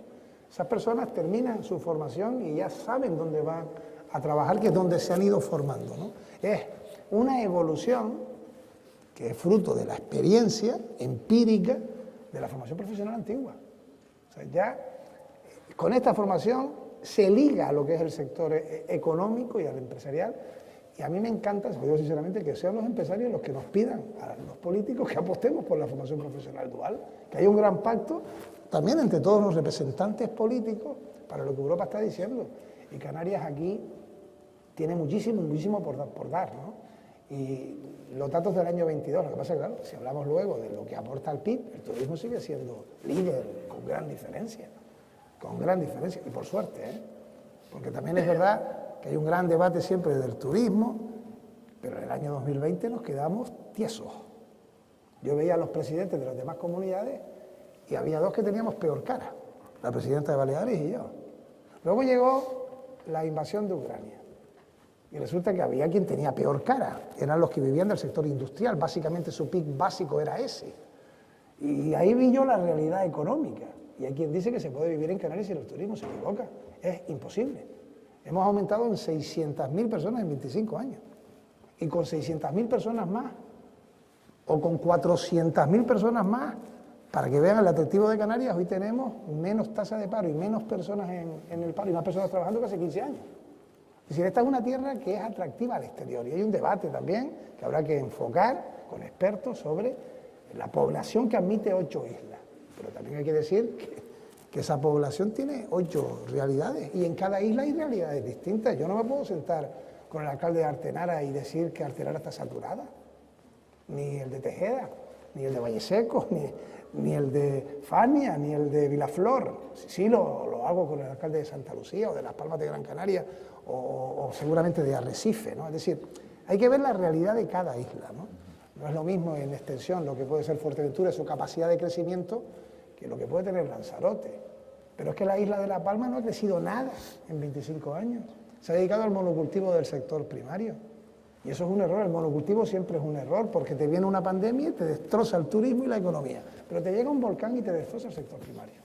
Esas personas terminan su formación y ya saben dónde van a trabajar, que es donde se han ido formando, ¿no? Es una evolución que es fruto de la experiencia empírica de la formación profesional antigua. O sea, ya con esta formación se liga a lo que es el sector económico y al empresarial. Y a mí me encanta, os digo sinceramente, que sean los empresarios los que nos pidan a los políticos que apostemos por la formación profesional dual, que haya un gran pacto también entre todos los representantes políticos para lo que Europa está diciendo. Y Canarias aquí tiene muchísimo por dar, ¿no? Y los datos del año 22, lo que pasa es que, claro, si hablamos luego de lo que aporta al PIB, el turismo sigue siendo líder con gran diferencia, y por suerte, ¿eh? Porque también es verdad que hay un gran debate siempre del turismo, pero en el año 2020 nos quedamos tiesos. Yo veía a los presidentes de las demás comunidades y había 2 que teníamos peor cara, la presidenta de Baleares y yo. Luego llegó la invasión de Ucrania y resulta que había quien tenía peor cara, eran los que vivían del sector industrial, básicamente su PIB básico era ese. Y ahí vi yo la realidad económica, y hay quien dice que se puede vivir en Canarias sin el turismo, se equivoca, es imposible. Hemos aumentado en 600.000 personas en 25 años. Y con 600.000 personas más, o con 400.000 personas más, para que vean el atractivo de Canarias, hoy tenemos menos tasa de paro y menos personas en el paro y más personas trabajando que hace 15 años. Es decir, esta es una tierra que es atractiva al exterior y hay un debate también que habrá que enfocar con expertos sobre la población que admite 8 islas. Pero también hay que decir que esa población tiene 8 realidades y en cada isla hay realidades distintas. Yo no me puedo sentar con el alcalde de Artenara y decir que Artenara está saturada, ni el de Tejeda, ni el de Valleseco, ni el de Fania, ni el de Vilaflor. Sí, lo hago con el alcalde de Santa Lucía o de Las Palmas de Gran Canaria o seguramente de Arrecife, ¿no? Es decir, hay que ver la realidad de cada isla, ¿no? No es lo mismo en extensión lo que puede ser Fuerteventura, su capacidad de crecimiento, que lo que puede tener Lanzarote. Pero es que la isla de La Palma no ha crecido nada en 25 años. Se ha dedicado al monocultivo del sector primario. Y eso es un error, el monocultivo siempre es un error, porque te viene una pandemia y te destroza el turismo y la economía. Pero te llega un volcán y te destroza el sector primario.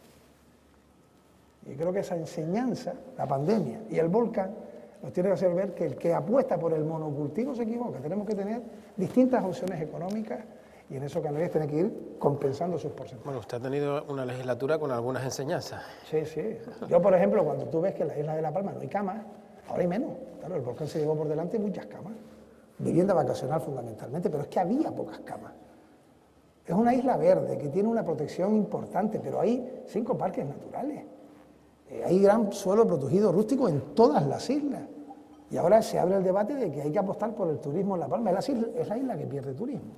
Y creo que esa enseñanza, la pandemia y el volcán, nos tiene que hacer ver que el que apuesta por el monocultivo se equivoca. Tenemos que tener distintas opciones económicas y en eso Canarias tiene que ir compensando sus porcentajes. Bueno, usted ha tenido una legislatura con algunas enseñanzas. Sí, sí. Yo, por ejemplo, cuando tú ves que en la isla de La Palma no hay camas, ahora hay menos. Claro, el volcán se llevó por delante muchas camas. Vivienda vacacional fundamentalmente, pero es que había pocas camas. Es una isla verde que tiene una protección importante, pero hay 5 parques naturales. Hay gran suelo protegido rústico en todas las islas. Y ahora se abre el debate de que hay que apostar por el turismo en La Palma. Es la isla que pierde turismo.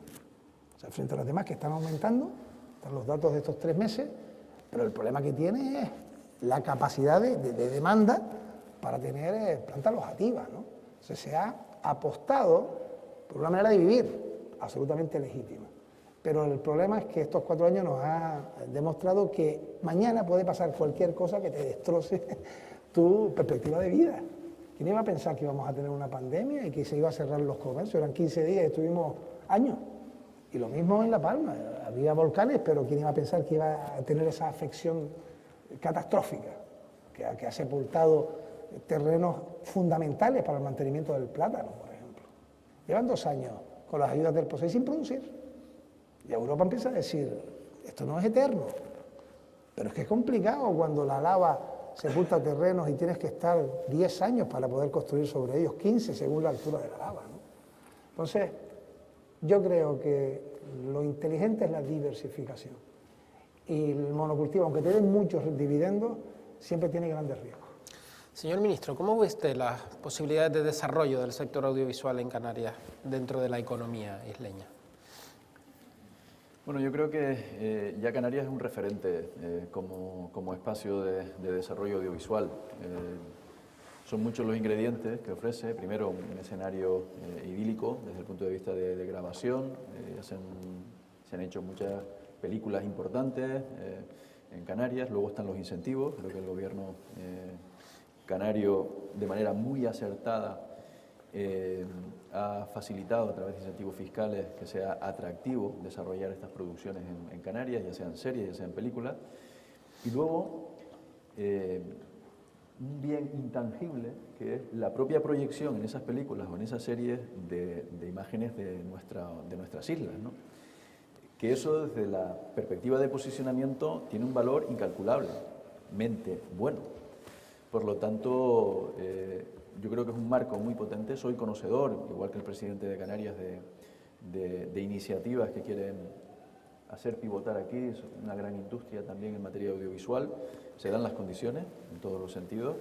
O sea, frente a las demás que están aumentando, están los datos de estos 3 meses, pero el problema que tiene es la capacidad de demanda para tener plantas alojativas, ¿no? O sea, se ha apostado por una manera de vivir absolutamente legítima. Pero el problema es que estos 4 años nos ha demostrado que mañana puede pasar cualquier cosa que te destroce tu perspectiva de vida. ¿Quién iba a pensar que íbamos a tener una pandemia y que se iba a cerrar los comercios? Eran 15 días y estuvimos años. Y lo mismo en La Palma. Había volcanes, pero ¿quién iba a pensar que iba a tener esa afección catastrófica que ha sepultado terrenos fundamentales para el mantenimiento del plátano, por ejemplo? Llevan 2 años con las ayudas del POSEI sin producir. Y Europa empieza a decir, esto no es eterno. Pero es que es complicado cuando la lava sepulta terrenos y tienes que estar 10 años para poder construir sobre ellos, 15 según la altura de la lava, ¿no? Entonces, yo creo que lo inteligente es la diversificación. Y el monocultivo, aunque te den muchos dividendos, siempre tiene grandes riesgos. Señor ministro, ¿cómo ve usted las posibilidades de desarrollo del sector audiovisual en Canarias dentro de la economía isleña? Bueno, yo creo que ya Canarias es un referente como espacio de desarrollo audiovisual. Son muchos los ingredientes que ofrece. Primero, un escenario idílico desde el punto de vista de grabación. Se han hecho muchas películas importantes en Canarias. Luego están los incentivos. Creo que el gobierno canario, de manera muy acertada, ha facilitado a través de incentivos fiscales que sea atractivo desarrollar estas producciones en Canarias, ya sean series, ya sean películas. Y luego, un bien intangible, que es la propia proyección en esas películas o en esas series de imágenes de nuestras islas, ¿no? Que eso, desde la perspectiva de posicionamiento, tiene un valor incalculablemente bueno. Por lo tanto, yo creo que es un marco muy potente. Soy conocedor, igual que el presidente de Canarias, de iniciativas que quieren hacer pivotar aquí. Es una gran industria también en materia audiovisual. Se dan las condiciones en todos los sentidos.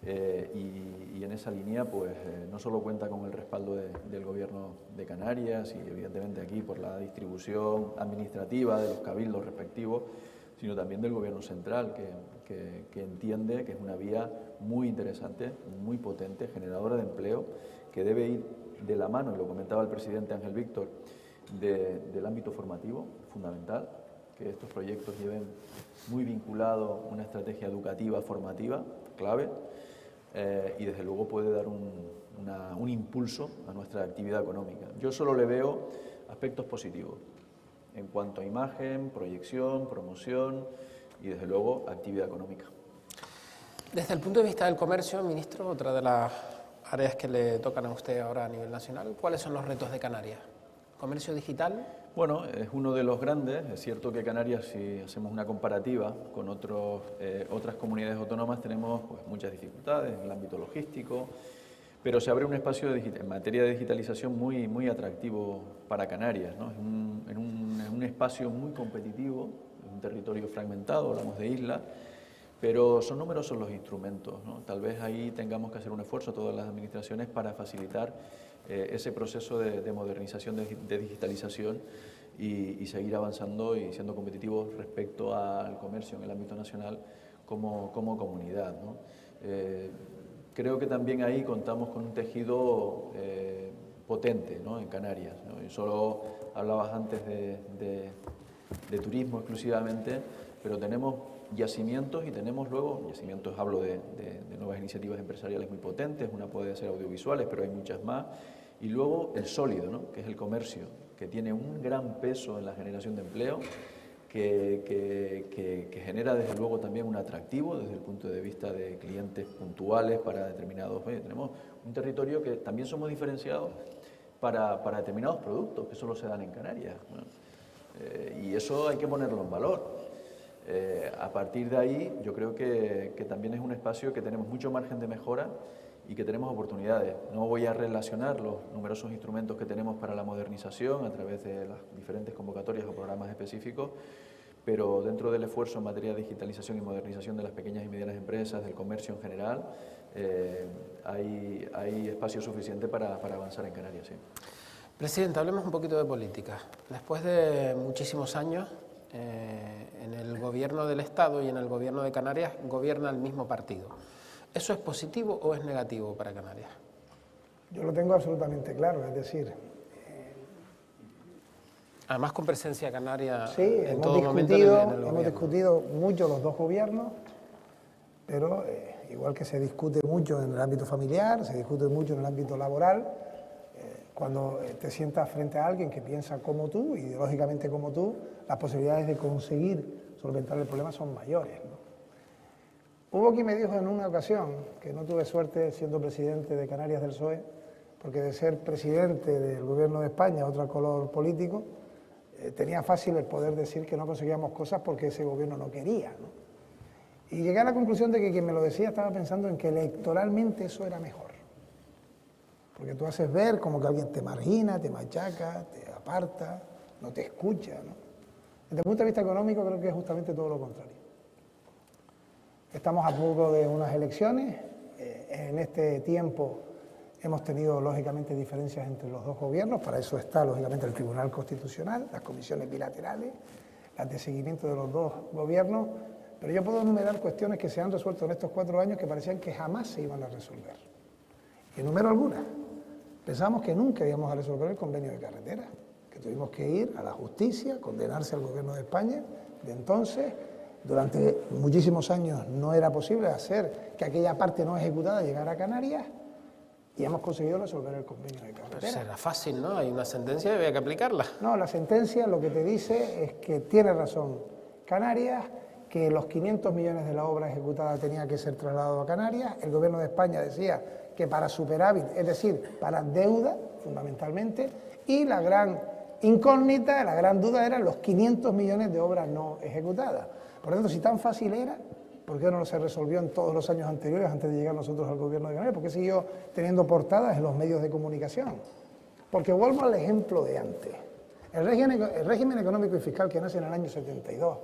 Y en esa línea, pues, no solo cuenta con el respaldo del Gobierno de Canarias y, evidentemente, aquí por la distribución administrativa de los cabildos respectivos, sino también del Gobierno central, que entiende que es una vía muy interesante, muy potente, generadora de empleo, que debe ir de la mano, y lo comentaba el presidente Ángel Víctor, del ámbito formativo, fundamental, que estos proyectos lleven muy vinculado una estrategia educativa, formativa, clave, y desde luego puede dar un impulso a nuestra actividad económica. Yo solo le veo aspectos positivos en cuanto a imagen, proyección, promoción y, desde luego, actividad económica. Desde el punto de vista del comercio, ministro, otra de las áreas que le tocan a usted ahora a nivel nacional, ¿cuáles son los retos de Canarias? ¿Comercio digital? Bueno, es uno de los grandes. Es cierto que Canarias, si hacemos una comparativa con otras comunidades autónomas, tenemos, pues, muchas dificultades en el ámbito logístico, pero se abre un espacio en materia de digitalización muy atractivo para Canarias, ¿no? Es un espacio muy competitivo, es un territorio fragmentado, hablamos de islas, pero son numerosos los instrumentos, ¿no? Tal vez ahí tengamos que hacer un esfuerzo todas las administraciones para facilitar ese proceso de modernización, de digitalización y seguir avanzando y siendo competitivos respecto al comercio en el ámbito nacional como comunidad, ¿no? Creo que también ahí contamos con un tejido potente, ¿no?, en Canarias, ¿no? Y solo hablabas antes de turismo exclusivamente, pero tenemos yacimientos y tenemos luego, yacimientos hablo de nuevas iniciativas empresariales muy potentes, una puede ser audiovisuales, pero hay muchas más, y luego el sólido, ¿no?, que es el comercio, que tiene un gran peso en la generación de empleo, que genera desde luego también un atractivo desde el punto de vista de clientes puntuales para determinados... tenemos un territorio que también somos diferenciados para determinados productos que solo se dan en Canarias, ¿no? Y eso hay que ponerlo en valor. A partir de ahí yo creo que también es un espacio que tenemos mucho margen de mejora y que tenemos oportunidades. No voy a relacionar los numerosos instrumentos que tenemos para la modernización a través de las diferentes convocatorias o programas específicos, pero dentro del esfuerzo en materia de digitalización y modernización de las pequeñas y medianas empresas, del comercio en general, hay espacio suficiente para avanzar en Canarias, sí. Presidente, hablemos un poquito de política. Después de muchísimos años, en el gobierno del Estado y en el gobierno de Canarias gobierna el mismo partido. ¿Eso es positivo o es negativo para Canarias? Yo lo tengo absolutamente claro, es decir... Además con presencia canaria sí, en todo momento en el gobierno. Hemos discutido mucho los dos gobiernos, pero igual que se discute mucho en el ámbito familiar, se discute mucho en el ámbito laboral, cuando te sientas frente a alguien que piensa como tú, ideológicamente como tú, las posibilidades de conseguir solventar el problema son mayores, ¿no? Hubo quien me dijo en una ocasión que no tuve suerte siendo presidente de Canarias del PSOE, porque de ser presidente del gobierno de España, otro color político, tenía fácil el poder decir que no conseguíamos cosas porque ese gobierno no quería, ¿no? Y llegué a la conclusión de que quien me lo decía estaba pensando en que electoralmente eso era mejor. Porque tú haces ver como que alguien te margina, te machaca, te aparta, no te escucha, ¿no? Desde el punto de vista económico creo que es justamente todo lo contrario. Estamos a poco de unas elecciones, en este tiempo hemos tenido lógicamente diferencias entre los dos gobiernos, para eso está lógicamente el Tribunal Constitucional, las comisiones bilaterales, las de seguimiento de los dos gobiernos, pero yo puedo enumerar cuestiones que se han resuelto en estos 4 años que parecían que jamás se iban a resolver. Y enumero algunas. Pensábamos que nunca íbamos a resolver el convenio de carretera, que tuvimos que ir a la justicia, condenarse al gobierno de España. De entonces, durante muchísimos años no era posible hacer que aquella parte no ejecutada llegara a Canarias y hemos conseguido resolver el convenio de carretera. Pero será fácil, ¿no? Hay una sentencia y había que aplicarla. No, la sentencia lo que te dice es que tiene razón Canarias, que los 500 millones de la obra ejecutada tenía que ser trasladado a Canarias. El gobierno de España decía que para superávit, es decir, para deuda, fundamentalmente, y la gran incógnita, la gran duda eran los 500 millones de obras no ejecutadas. Por lo tanto, si tan fácil era, ¿por qué no se resolvió en todos los años anteriores, antes de llegar nosotros al gobierno de Canarias? ¿Por qué siguió teniendo portadas en los medios de comunicación? Porque vuelvo al ejemplo de antes. El régimen económico y fiscal que nace en el año 72,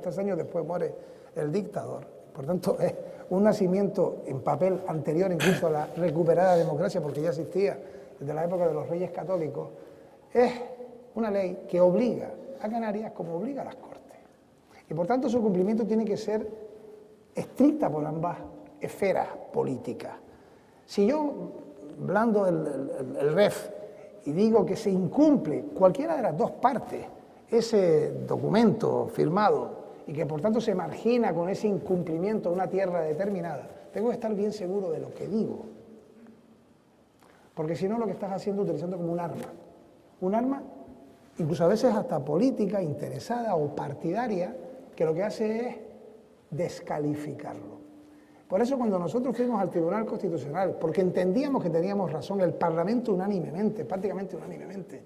3 años después muere el dictador. Por tanto, es un nacimiento en papel anterior incluso a la recuperada democracia, porque ya existía desde la época de los reyes católicos. Es una ley que obliga a Canarias como obliga a las Cortes. Y por tanto su cumplimiento tiene que ser estricta por ambas esferas políticas. Si yo blando el REF y digo que se incumple cualquiera de las dos partes ese documento firmado y que por tanto se margina con ese incumplimiento una tierra determinada, tengo que estar bien seguro de lo que digo. Porque si no, lo que estás haciendo es utilizando como un arma, incluso a veces hasta política, interesada o partidaria, que lo que hace es descalificarlo. Por eso cuando nosotros fuimos al Tribunal Constitucional, porque entendíamos que teníamos razón, el Parlamento unánimemente, prácticamente unánimemente,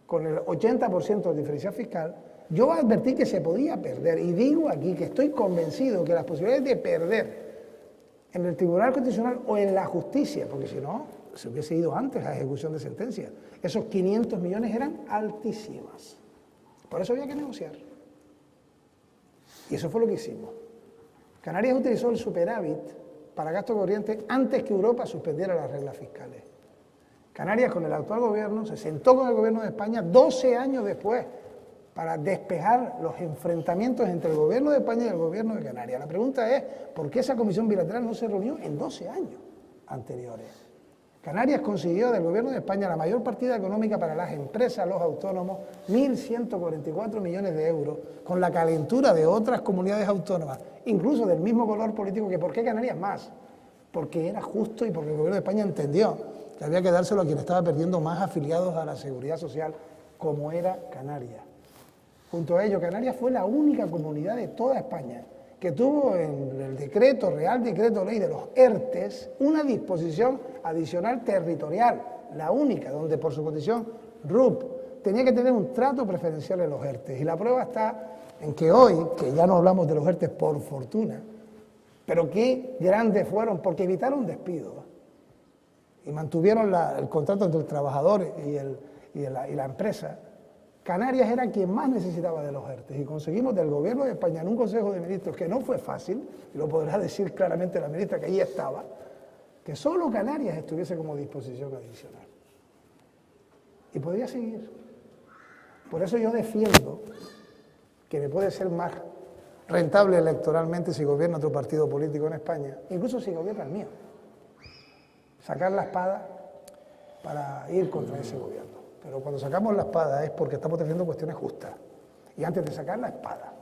con el 80% de diferencial fiscal, yo advertí que se podía perder, y digo aquí que estoy convencido que las posibilidades de perder en el Tribunal Constitucional o en la justicia, porque si no, se hubiese ido antes a ejecución de sentencia, esos 500 millones eran altísimas. Por eso había que negociar. Y eso fue lo que hicimos. Canarias utilizó el superávit para gasto corriente antes que Europa suspendiera las reglas fiscales. Canarias, con el actual gobierno, se sentó con el gobierno de España 12 años después para despejar los enfrentamientos entre el gobierno de España y el gobierno de Canarias. La pregunta es, ¿por qué esa comisión bilateral no se reunió en 12 años anteriores? Canarias consiguió del gobierno de España la mayor partida económica para las empresas, los autónomos, 1.144 millones de euros, con la calentura de otras comunidades autónomas, incluso del mismo color político que ¿por qué Canarias más? Porque era justo y porque el gobierno de España entendió que había que dárselo a quien estaba perdiendo más afiliados a la seguridad social, como era Canarias. Junto a ello, Canarias fue la única comunidad de toda España que tuvo en el decreto, Real Decreto Ley de los ERTES, una disposición adicional territorial, la única, donde por su condición RUP tenía que tener un trato preferencial en los ERTES. Y la prueba está en que hoy, que ya no hablamos de los ERTES por fortuna, pero qué grandes fueron, porque evitaron despidos y mantuvieron el contrato entre el trabajador y la empresa. Canarias era quien más necesitaba de los ERTES y conseguimos del gobierno de España en un Consejo de Ministros que no fue fácil, y lo podrá decir claramente la ministra que allí estaba, que solo Canarias estuviese como disposición adicional. Y podría seguir. Por eso yo defiendo que me puede ser más rentable electoralmente si gobierna otro partido político en España, incluso si gobierna el mío. Sacar la espada para ir contra ese gobierno. Pero cuando sacamos la espada es porque estamos defendiendo cuestiones justas. Y antes de sacar la espada,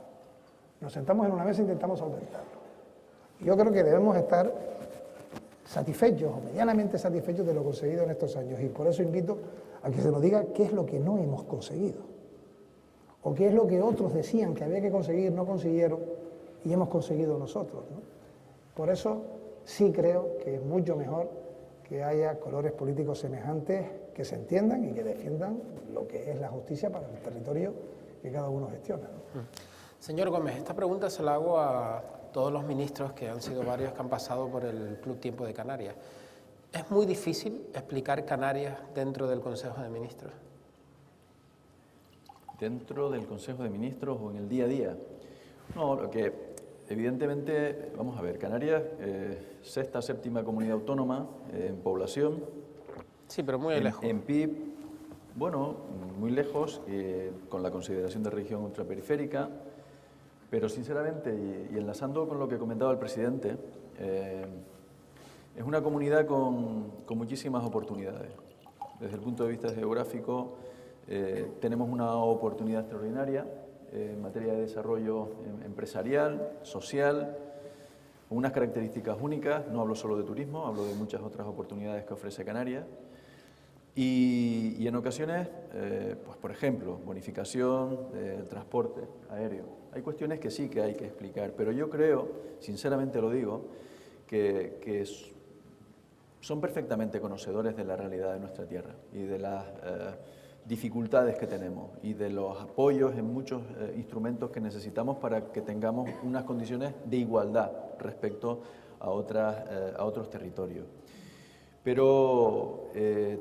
nos sentamos en una mesa e intentamos solventarlo. Y yo creo que debemos estar satisfechos o medianamente satisfechos de lo conseguido en estos años. Y por eso invito a que se nos diga qué es lo que no hemos conseguido. O qué es lo que otros decían que había que conseguir, no consiguieron y hemos conseguido nosotros, ¿no? Por eso sí creo que es mucho mejor que haya colores políticos semejantes que se entiendan y que defiendan lo que es la justicia para el territorio que cada uno gestiona, ¿no? Señor Gómez, esta pregunta se la hago a todos los ministros, que han sido varios que han pasado por el Club Tiempo de Canarias. ¿Es muy difícil explicar Canarias dentro del Consejo de Ministros? ¿Dentro del Consejo de Ministros o en el día a día? No, lo que evidentemente, vamos a ver, Canarias, sexta, séptima comunidad autónoma en población. Sí, pero muy lejos. En PIB, bueno, muy lejos, con la consideración de región ultraperiférica, pero sinceramente, y enlazando con lo que comentaba el presidente, es una comunidad con muchísimas oportunidades. Desde el punto de vista geográfico, tenemos una oportunidad extraordinaria en materia de desarrollo empresarial, social, con unas características únicas. No hablo solo de turismo, hablo de muchas otras oportunidades que ofrece Canarias. Y en ocasiones, pues por ejemplo, bonificación del transporte aéreo. Hay cuestiones que sí que hay que explicar, pero yo creo, sinceramente lo digo, que son perfectamente conocedores de la realidad de nuestra tierra y de las dificultades que tenemos y de los apoyos en muchos instrumentos que necesitamos para que tengamos unas condiciones de igualdad respecto a otros territorios. Pero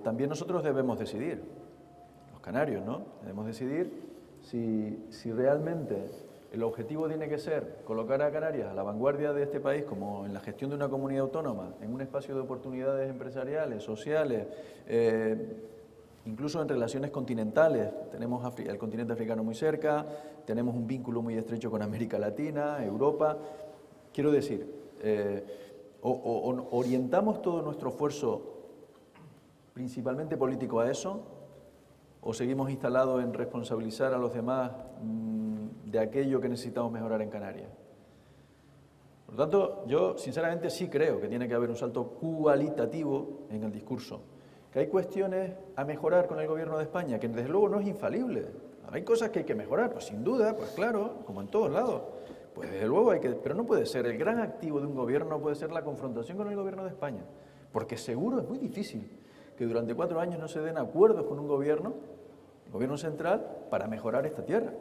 también nosotros debemos decidir, los canarios, ¿no? Debemos decidir si realmente el objetivo tiene que ser colocar a Canarias a la vanguardia de este país, como en la gestión de una comunidad autónoma, en un espacio de oportunidades empresariales, sociales, incluso en relaciones continentales. Tenemos el continente africano muy cerca, tenemos un vínculo muy estrecho con América Latina, Europa. Quiero decir, o orientamos todo nuestro esfuerzo principalmente político a eso, o seguimos instalados en responsabilizar a los demás de aquello que necesitamos mejorar en Canarias. Por lo tanto, yo sinceramente sí creo que tiene que haber un salto cualitativo en el discurso, que hay cuestiones a mejorar con el Gobierno de España, que desde luego no es infalible. Hay cosas que hay que mejorar, pues sin duda, pues claro, como en todos lados. Pues desde luego hay que, pero no puede ser, el gran activo de un gobierno no puede ser la confrontación con el Gobierno de España, porque seguro es muy difícil que durante 4 años no se den acuerdos con un gobierno, el gobierno central, para mejorar esta tierra.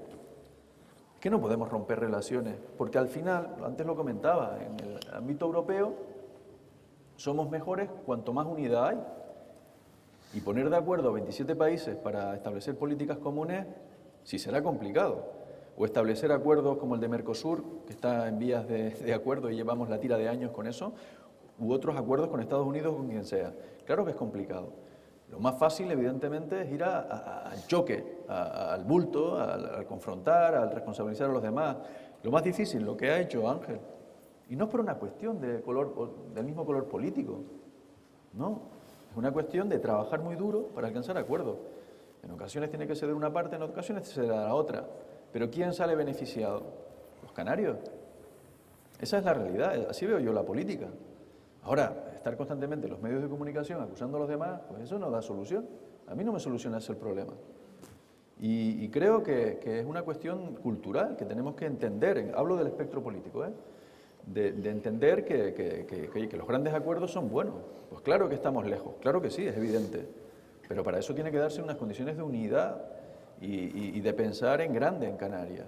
Es que no podemos romper relaciones, porque al final, antes lo comentaba, en el ámbito europeo somos mejores cuanto más unidad hay. Y poner de acuerdo a 27 países para establecer políticas comunes, sí será complicado. o establecer acuerdos como el de Mercosur, que está en vías de acuerdo y llevamos la tira de años con eso, u otros acuerdos con Estados Unidos o con quien sea. Claro que es complicado. Lo más fácil, evidentemente, es ir al choque, al bulto, al confrontar, al responsabilizar a los demás. Lo más difícil, lo que ha hecho Ángel, y no es por una cuestión de del mismo color político, no, es una cuestión de trabajar muy duro para alcanzar acuerdos. En ocasiones tiene que ceder una parte, en ocasiones ceder a la otra. Pero ¿quién sale beneficiado? Los canarios. Esa es la realidad, así veo yo la política. Ahora, estar constantemente en los medios de comunicación acusando a los demás, pues eso no da solución. A mí no me soluciona ese problema. Y creo que es una cuestión cultural que tenemos que entender, hablo del espectro político, de entender que los grandes acuerdos son buenos. Pues claro que estamos lejos, claro que sí, es evidente, pero para eso tiene que darse unas condiciones de unidad y de pensar en grande en Canarias.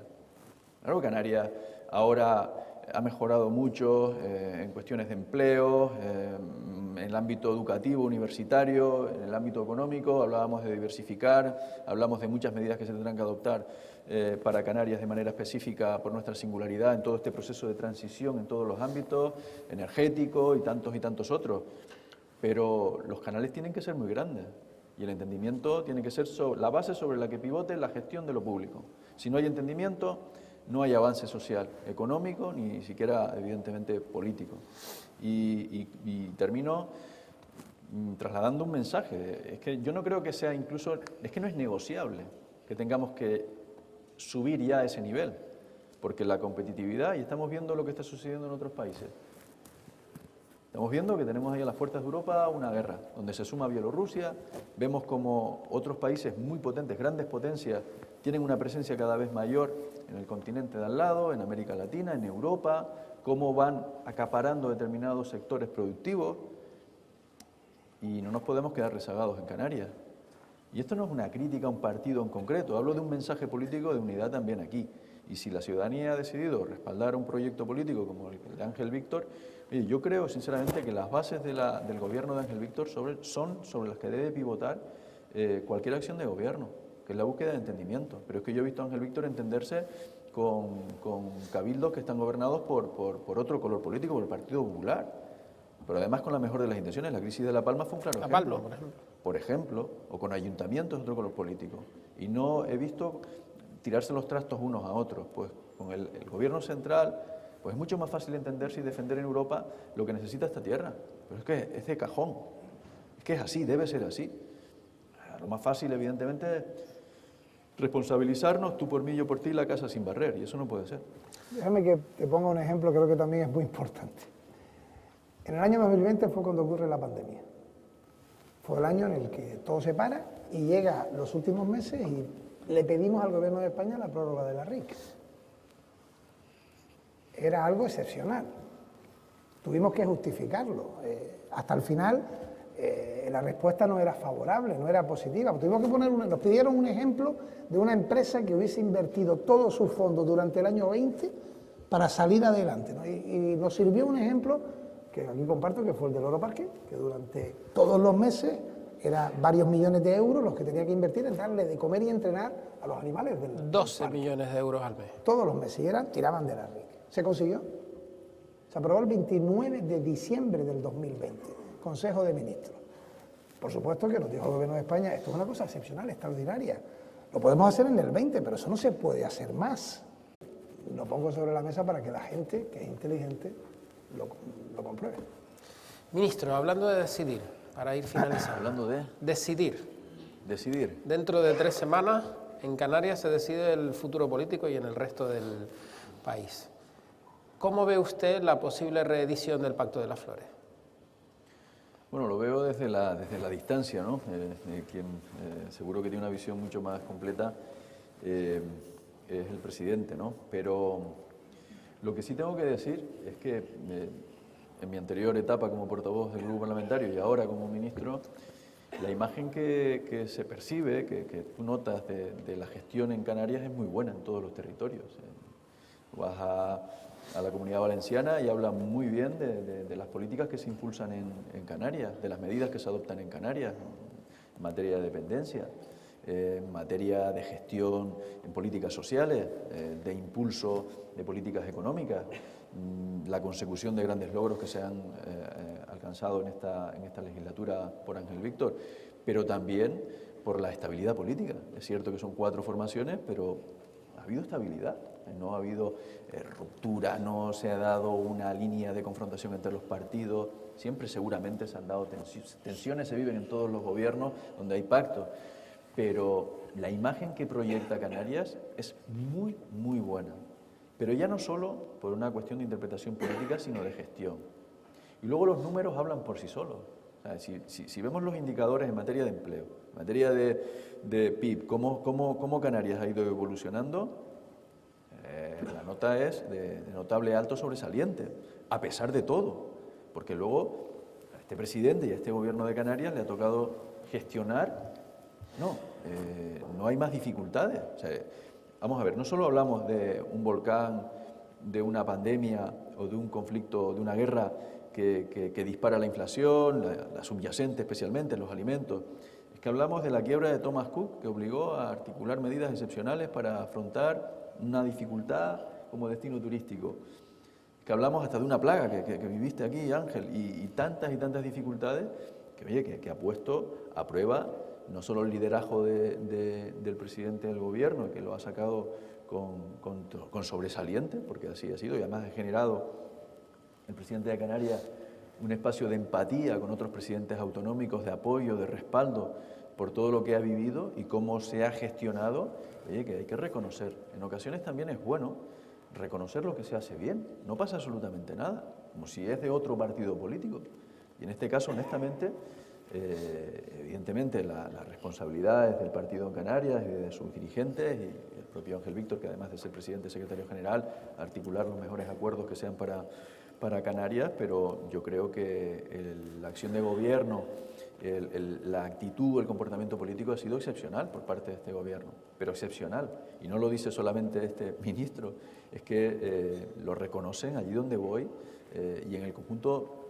Claro, Canarias ahora ha mejorado mucho en cuestiones de empleo, en el ámbito educativo, universitario, en el ámbito económico, hablábamos de diversificar, hablamos de muchas medidas que se tendrán que adoptar para Canarias de manera específica por nuestra singularidad en todo este proceso de transición en todos los ámbitos, energético y tantos otros. Pero los canales tienen que ser muy grandes y el entendimiento tiene que ser la base sobre la que pivote la gestión de lo público. Si no hay entendimiento, no hay avance social, económico, ni siquiera, evidentemente, político. Y termino trasladando un mensaje. Es que yo no creo que sea incluso... Es que no es negociable que tengamos que subir ya a ese nivel, porque la competitividad, y estamos viendo lo que está sucediendo en otros países. Estamos viendo que tenemos ahí a las puertas de Europa una guerra, donde se suma Bielorrusia, vemos como otros países muy potentes, grandes potencias, tienen una presencia cada vez mayor en el continente de al lado, en América Latina, en Europa, cómo van acaparando determinados sectores productivos y no nos podemos quedar rezagados en Canarias. Y esto no es una crítica a un partido en concreto, hablo de un mensaje político de unidad también aquí. Y si la ciudadanía ha decidido respaldar un proyecto político como el de Ángel Víctor, yo creo sinceramente que las bases del gobierno de Ángel Víctor son sobre las que debe pivotar cualquier acción de gobierno, que es la búsqueda de entendimiento. Pero es que yo he visto a Ángel Víctor entenderse con cabildos que están gobernados por otro color político, por el Partido Popular, pero además con la mejor de las intenciones. La crisis de La Palma fue un claro ejemplo. La Palma, por ejemplo, o con ayuntamientos de otro color político. Y no he visto tirarse los trastos unos a otros. Pues con el gobierno central, pues es mucho más fácil entenderse y defender en Europa lo que necesita esta tierra. Pero es que es de cajón. Es que es así, debe ser así. Lo más fácil, evidentemente, es responsabilizarnos, tú por mí, yo por ti, la casa sin barrer, y eso no puede ser. Déjame que te ponga un ejemplo, creo que también es muy importante. En el año 2020 fue cuando ocurre la pandemia. Fue el año en el que todo se para y llega los últimos meses y le pedimos al Gobierno de España la prórroga de la RIC. Era algo excepcional. Tuvimos que justificarlo. Hasta el final la respuesta no era favorable, no era positiva. Tuvimos que nos pidieron un ejemplo de una empresa que hubiese invertido todos sus fondos durante el año 20 para salir adelante, ¿no? Y nos sirvió un ejemplo que aquí comparto, que fue el del Oro Parque, que durante todos los meses era varios millones de euros los que tenía que invertir en darle de comer y entrenar a los animales del 12 millones de euros al mes. Todos los meses, y tiraban de la RIC. ¿Se consiguió? Se aprobó el 29 de diciembre del 2020, Consejo de Ministros. Por supuesto que nos dijo el Gobierno de España, esto es una cosa excepcional, extraordinaria. Lo podemos hacer en el 20, pero eso no se puede hacer más. Lo pongo sobre la mesa para que la gente, que es inteligente, lo compruebe. Ministro, hablando de decidir, para ir finalizando. Hablando de... Decidir. Decidir. Dentro de 3 semanas, en Canarias se decide el futuro político y en el resto del país. ¿Cómo ve usted la posible reedición del Pacto de las Flores? Bueno, lo veo desde la distancia, ¿no? Quien seguro que tiene una visión mucho más completa es el presidente, ¿no? Pero lo que sí tengo que decir es que en mi anterior etapa como portavoz del grupo parlamentario y ahora como ministro, la imagen que se percibe, que tú notas de la gestión en Canarias es muy buena en todos los territorios. Vas a la Comunidad Valenciana y hablan muy bien de las políticas que se impulsan en Canarias, de las medidas que se adoptan en Canarias en materia de dependencia. en materia de gestión en políticas sociales, de impulso de políticas económicas, la consecución de grandes logros que se han alcanzado en esta legislatura por Ángel Víctor, pero también por la estabilidad política. Es cierto que son 4 formaciones, pero ha habido estabilidad, no ha habido ruptura, no se ha dado una línea de confrontación entre los partidos, siempre seguramente se han dado tensiones, se viven en todos los gobiernos donde hay pactos, pero la imagen que proyecta Canarias es muy, muy buena. Pero ya no solo por una cuestión de interpretación política, sino de gestión. Y luego los números hablan por sí solos. O sea, si vemos los indicadores en materia de empleo, en materia de PIB, cómo Canarias ha ido evolucionando, la nota es de notable alto sobresaliente, a pesar de todo. Porque luego a este presidente y a este gobierno de Canarias le ha tocado gestionar. No hay más dificultades. O sea, vamos a ver, no solo hablamos de un volcán, de una pandemia o de un conflicto, de una guerra que dispara la inflación, la subyacente especialmente en los alimentos. Es que hablamos de la quiebra de Thomas Cook, que obligó a articular medidas excepcionales para afrontar una dificultad como destino turístico. Que hablamos hasta de una plaga que viviste aquí, Ángel, y tantas dificultades que ha puesto a prueba no solo el liderazgo del presidente del gobierno, que lo ha sacado con sobresaliente, porque así ha sido, y además ha generado el presidente de Canarias un espacio de empatía con otros presidentes autonómicos, de apoyo, de respaldo por todo lo que ha vivido y cómo se ha gestionado. Oye, que hay que reconocer. En ocasiones también es bueno reconocer lo que se hace bien. No pasa absolutamente nada, como si es de otro partido político. Y en este caso, honestamente, evidentemente las responsabilidades del partido en Canarias y de sus dirigentes y el propio Ángel Víctor, que además de ser presidente y secretario general, articular los mejores acuerdos que sean para Canarias, pero yo creo que la acción de gobierno, la actitud, el comportamiento político ha sido excepcional por parte de este gobierno, pero excepcional. Y no lo dice solamente este ministro, es que lo reconocen allí donde voy y en el conjunto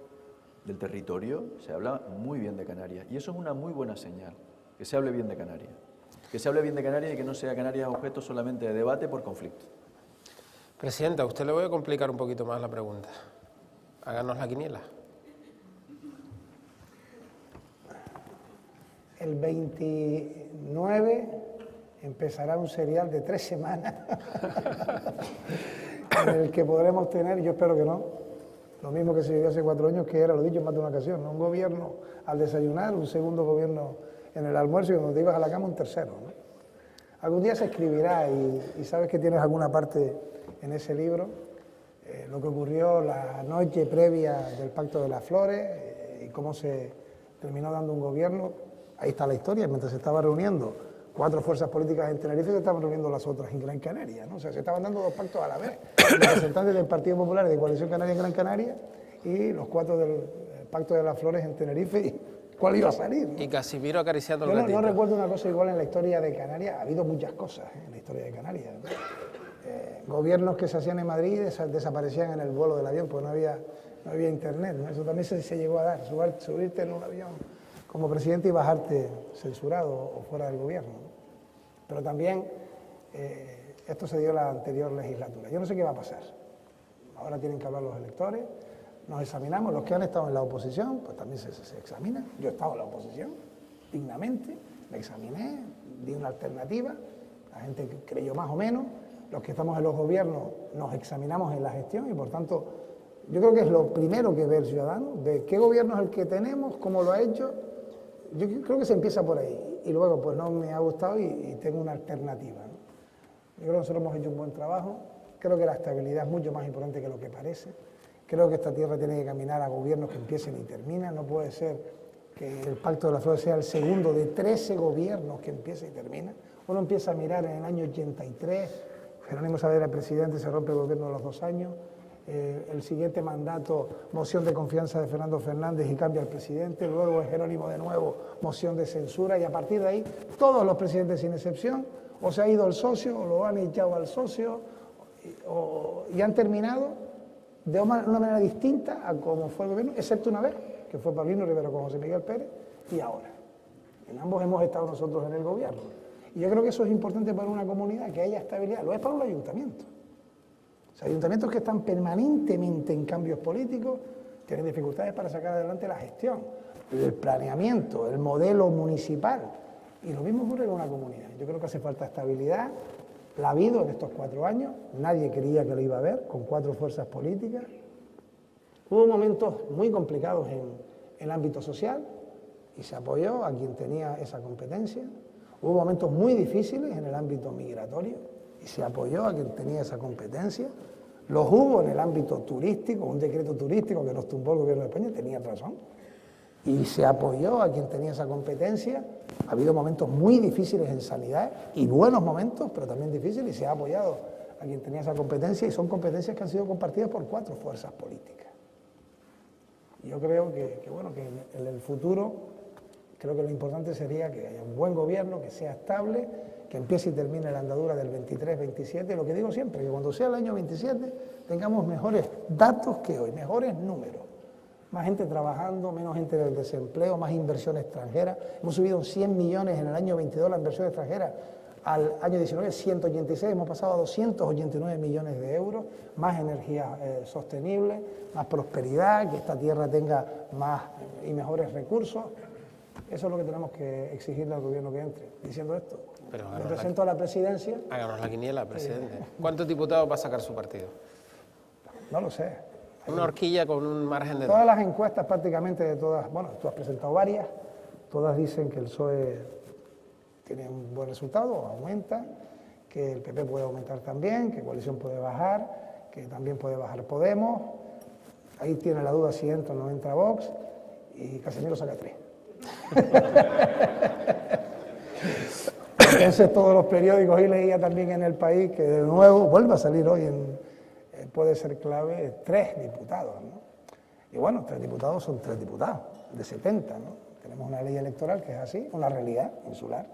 del territorio se habla muy bien de Canarias. Y eso es una muy buena señal, que se hable bien de Canarias. Que se hable bien de Canarias y que no sea Canarias objeto solamente de debate por conflicto. Presidenta, a usted le voy a complicar un poquito más la pregunta. Háganos la quiniela. El 29 empezará un serial de 3 semanas en el que podremos tener, yo espero que no, lo mismo que se vivió hace 4 años, que era, lo he dicho en más de una ocasión, ¿no? Un gobierno al desayunar, un segundo gobierno en el almuerzo y cuando te ibas a la cama un tercero, ¿no? Algún día se escribirá y sabes que tienes alguna parte en ese libro, lo que ocurrió la noche previa del Pacto de las Flores y cómo se terminó dando un gobierno. Ahí está la historia, mientras se estaban reuniendo 4 fuerzas políticas en Tenerife, se estaban reuniendo las otras en Gran Canaria, ¿no? O sea, se estaban dando 2 pactos a la vez, los representantes del Partido Popular y de Coalición Canaria en Gran Canaria y los 4 del Pacto de las Flores en Tenerife. ¿Y cuál iba a salir, ¿no? Y Casimiro acariciando el Yo gatito. no recuerdo una cosa igual en la historia de Canarias, ha habido muchas cosas en la historia de Canarias, ¿no? Gobiernos que se hacían en Madrid desaparecían en el vuelo del avión, porque no había internet, ¿no? Eso también se llegó a dar, subirte en un avión como presidente y bajarte censurado o fuera del gobierno, ¿no? Pero también esto se dio en la anterior legislatura. Yo no sé qué va a pasar. Ahora tienen que hablar los electores, nos examinamos, los que han estado en la oposición, pues también se examinan. Yo he estado en la oposición, dignamente, me examiné, di una alternativa, la gente creyó más o menos, los que estamos en los gobiernos nos examinamos en la gestión y por tanto yo creo que es lo primero que ve el ciudadano, de qué gobierno es el que tenemos, cómo lo ha hecho. Yo creo que se empieza por ahí y luego pues no me ha gustado y tengo una alternativa, ¿no? Yo creo que nosotros hemos hecho un buen trabajo, creo que la estabilidad es mucho más importante que lo que parece, creo que esta tierra tiene que caminar a gobiernos que empiecen y terminan, no puede ser que el Pacto de las Flores sea el segundo de 13 gobiernos que empieza y termina. Uno empieza a mirar en el año 83, Jerónimo Saavedra presidente, se rompe el gobierno a los 2 años, el siguiente mandato, moción de confianza de Fernando Fernández y cambia el presidente, luego es Jerónimo de nuevo, moción de censura y a partir de ahí todos los presidentes sin excepción, o se ha ido el socio o lo han echado al socio y han terminado de una manera distinta a como fue el gobierno, excepto una vez, que fue Paulino Rivera con José Miguel Pérez, y ahora. En ambos hemos estado nosotros en el gobierno. Y yo creo que eso es importante para una comunidad, que haya estabilidad. Lo es para un ayuntamiento. O sea, ayuntamientos que están permanentemente en cambios políticos tienen dificultades para sacar adelante la gestión, el planeamiento, el modelo municipal. Y lo mismo ocurre con una comunidad. Yo creo que hace falta estabilidad. La ha habido en estos 4 años. Nadie creía que lo iba a haber, con 4 fuerzas políticas. Hubo momentos muy complicados en el ámbito social y se apoyó a quien tenía esa competencia. Hubo momentos muy difíciles en el ámbito migratorio y se apoyó a quien tenía esa competencia. Los hubo en el ámbito turístico, un decreto turístico que nos tumbó el gobierno de España, tenía razón, y se apoyó a quien tenía esa competencia. Ha habido momentos muy difíciles en sanidad y buenos momentos, pero también difíciles, y se ha apoyado a quien tenía esa competencia, y son competencias que han sido compartidas por 4 fuerzas políticas. Yo creo que en el futuro, creo que lo importante sería que haya un buen gobierno, que sea estable, que empiece y termine la andadura del 23-27. Lo que digo siempre, que cuando sea el año 27 tengamos mejores datos que hoy, mejores números. Más gente trabajando, menos gente en el desempleo, más inversión extranjera. Hemos subido 100 millones en el año 22 la inversión extranjera. Al año 19, 186, hemos pasado a 289 millones de euros, más energía sostenible, más prosperidad, que esta tierra tenga más y mejores recursos. Eso es lo que tenemos que exigirle al gobierno que entre. Diciendo esto, me presento a la presidencia. Háganos la quiniela, presidente. ¿Cuántos diputados va a sacar su partido? No lo sé. Una horquilla con un margen de... Todas las encuestas prácticamente de todas, bueno, tú has presentado varias, todas dicen que el PSOE tiene un buen resultado, aumenta, que el PP puede aumentar también, que Coalición puede bajar, que también puede bajar Podemos. Ahí tiene la duda si entra o no entra Vox, y Casemiro saca 3. Entonces todos los periódicos, y leía también en El País que de nuevo vuelve a salir hoy, puede ser clave 3 diputados, ¿no? Y bueno, 3 diputados son 3 diputados, de 70, ¿no? Tenemos una ley electoral que es así, una realidad insular.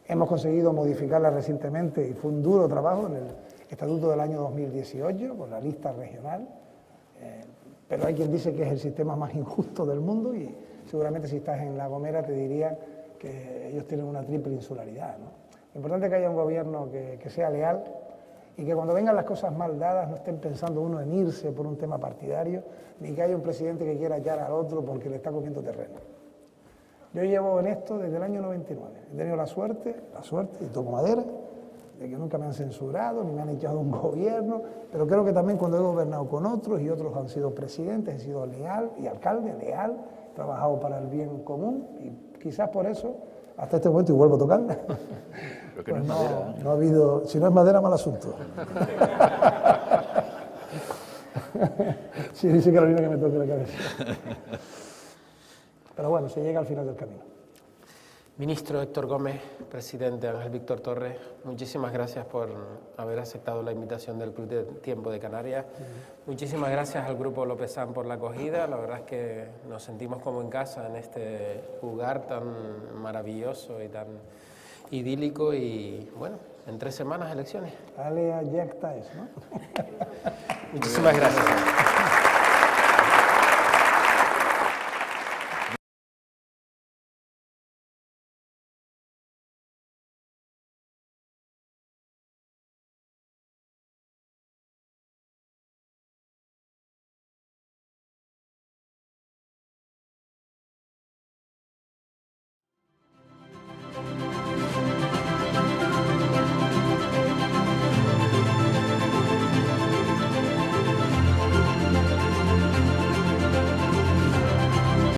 Hemos conseguido modificarla recientemente y fue un duro trabajo en el Estatuto del año 2018, con la lista regional, pero hay quien dice que es el sistema más injusto del mundo, y seguramente si estás en La Gomera te diría que ellos tienen una triple insularidad, ¿no? Lo importante es que haya un gobierno que sea leal y que cuando vengan las cosas mal dadas no estén pensando uno en irse por un tema partidario, ni que haya un presidente que quiera echar al otro porque le está comiendo terreno. Yo llevo en esto desde el año 99. He tenido la suerte, y toco madera, de que nunca me han censurado, ni me han echado un gobierno, pero creo que también cuando he gobernado con otros, y otros han sido presidentes, he sido leal, y alcalde, leal, he trabajado para el bien común, y quizás por eso, hasta este momento, y vuelvo a tocar, pues no ha habido, si no es madera, mal asunto. Sí, dice Carolina que me toque la cabeza. Pero bueno, se llega al final del camino. Ministro Héctor Gómez, presidente Ángel Víctor Torres, muchísimas gracias por haber aceptado la invitación del Club de Tiempo de Canarias. Muchísimas gracias al Grupo Lopezán por la acogida. La verdad es que nos sentimos como en casa en este lugar tan maravilloso y tan idílico. Y bueno, en 3 semanas elecciones. Alea Jacta es, ¿no? Muchísimas gracias.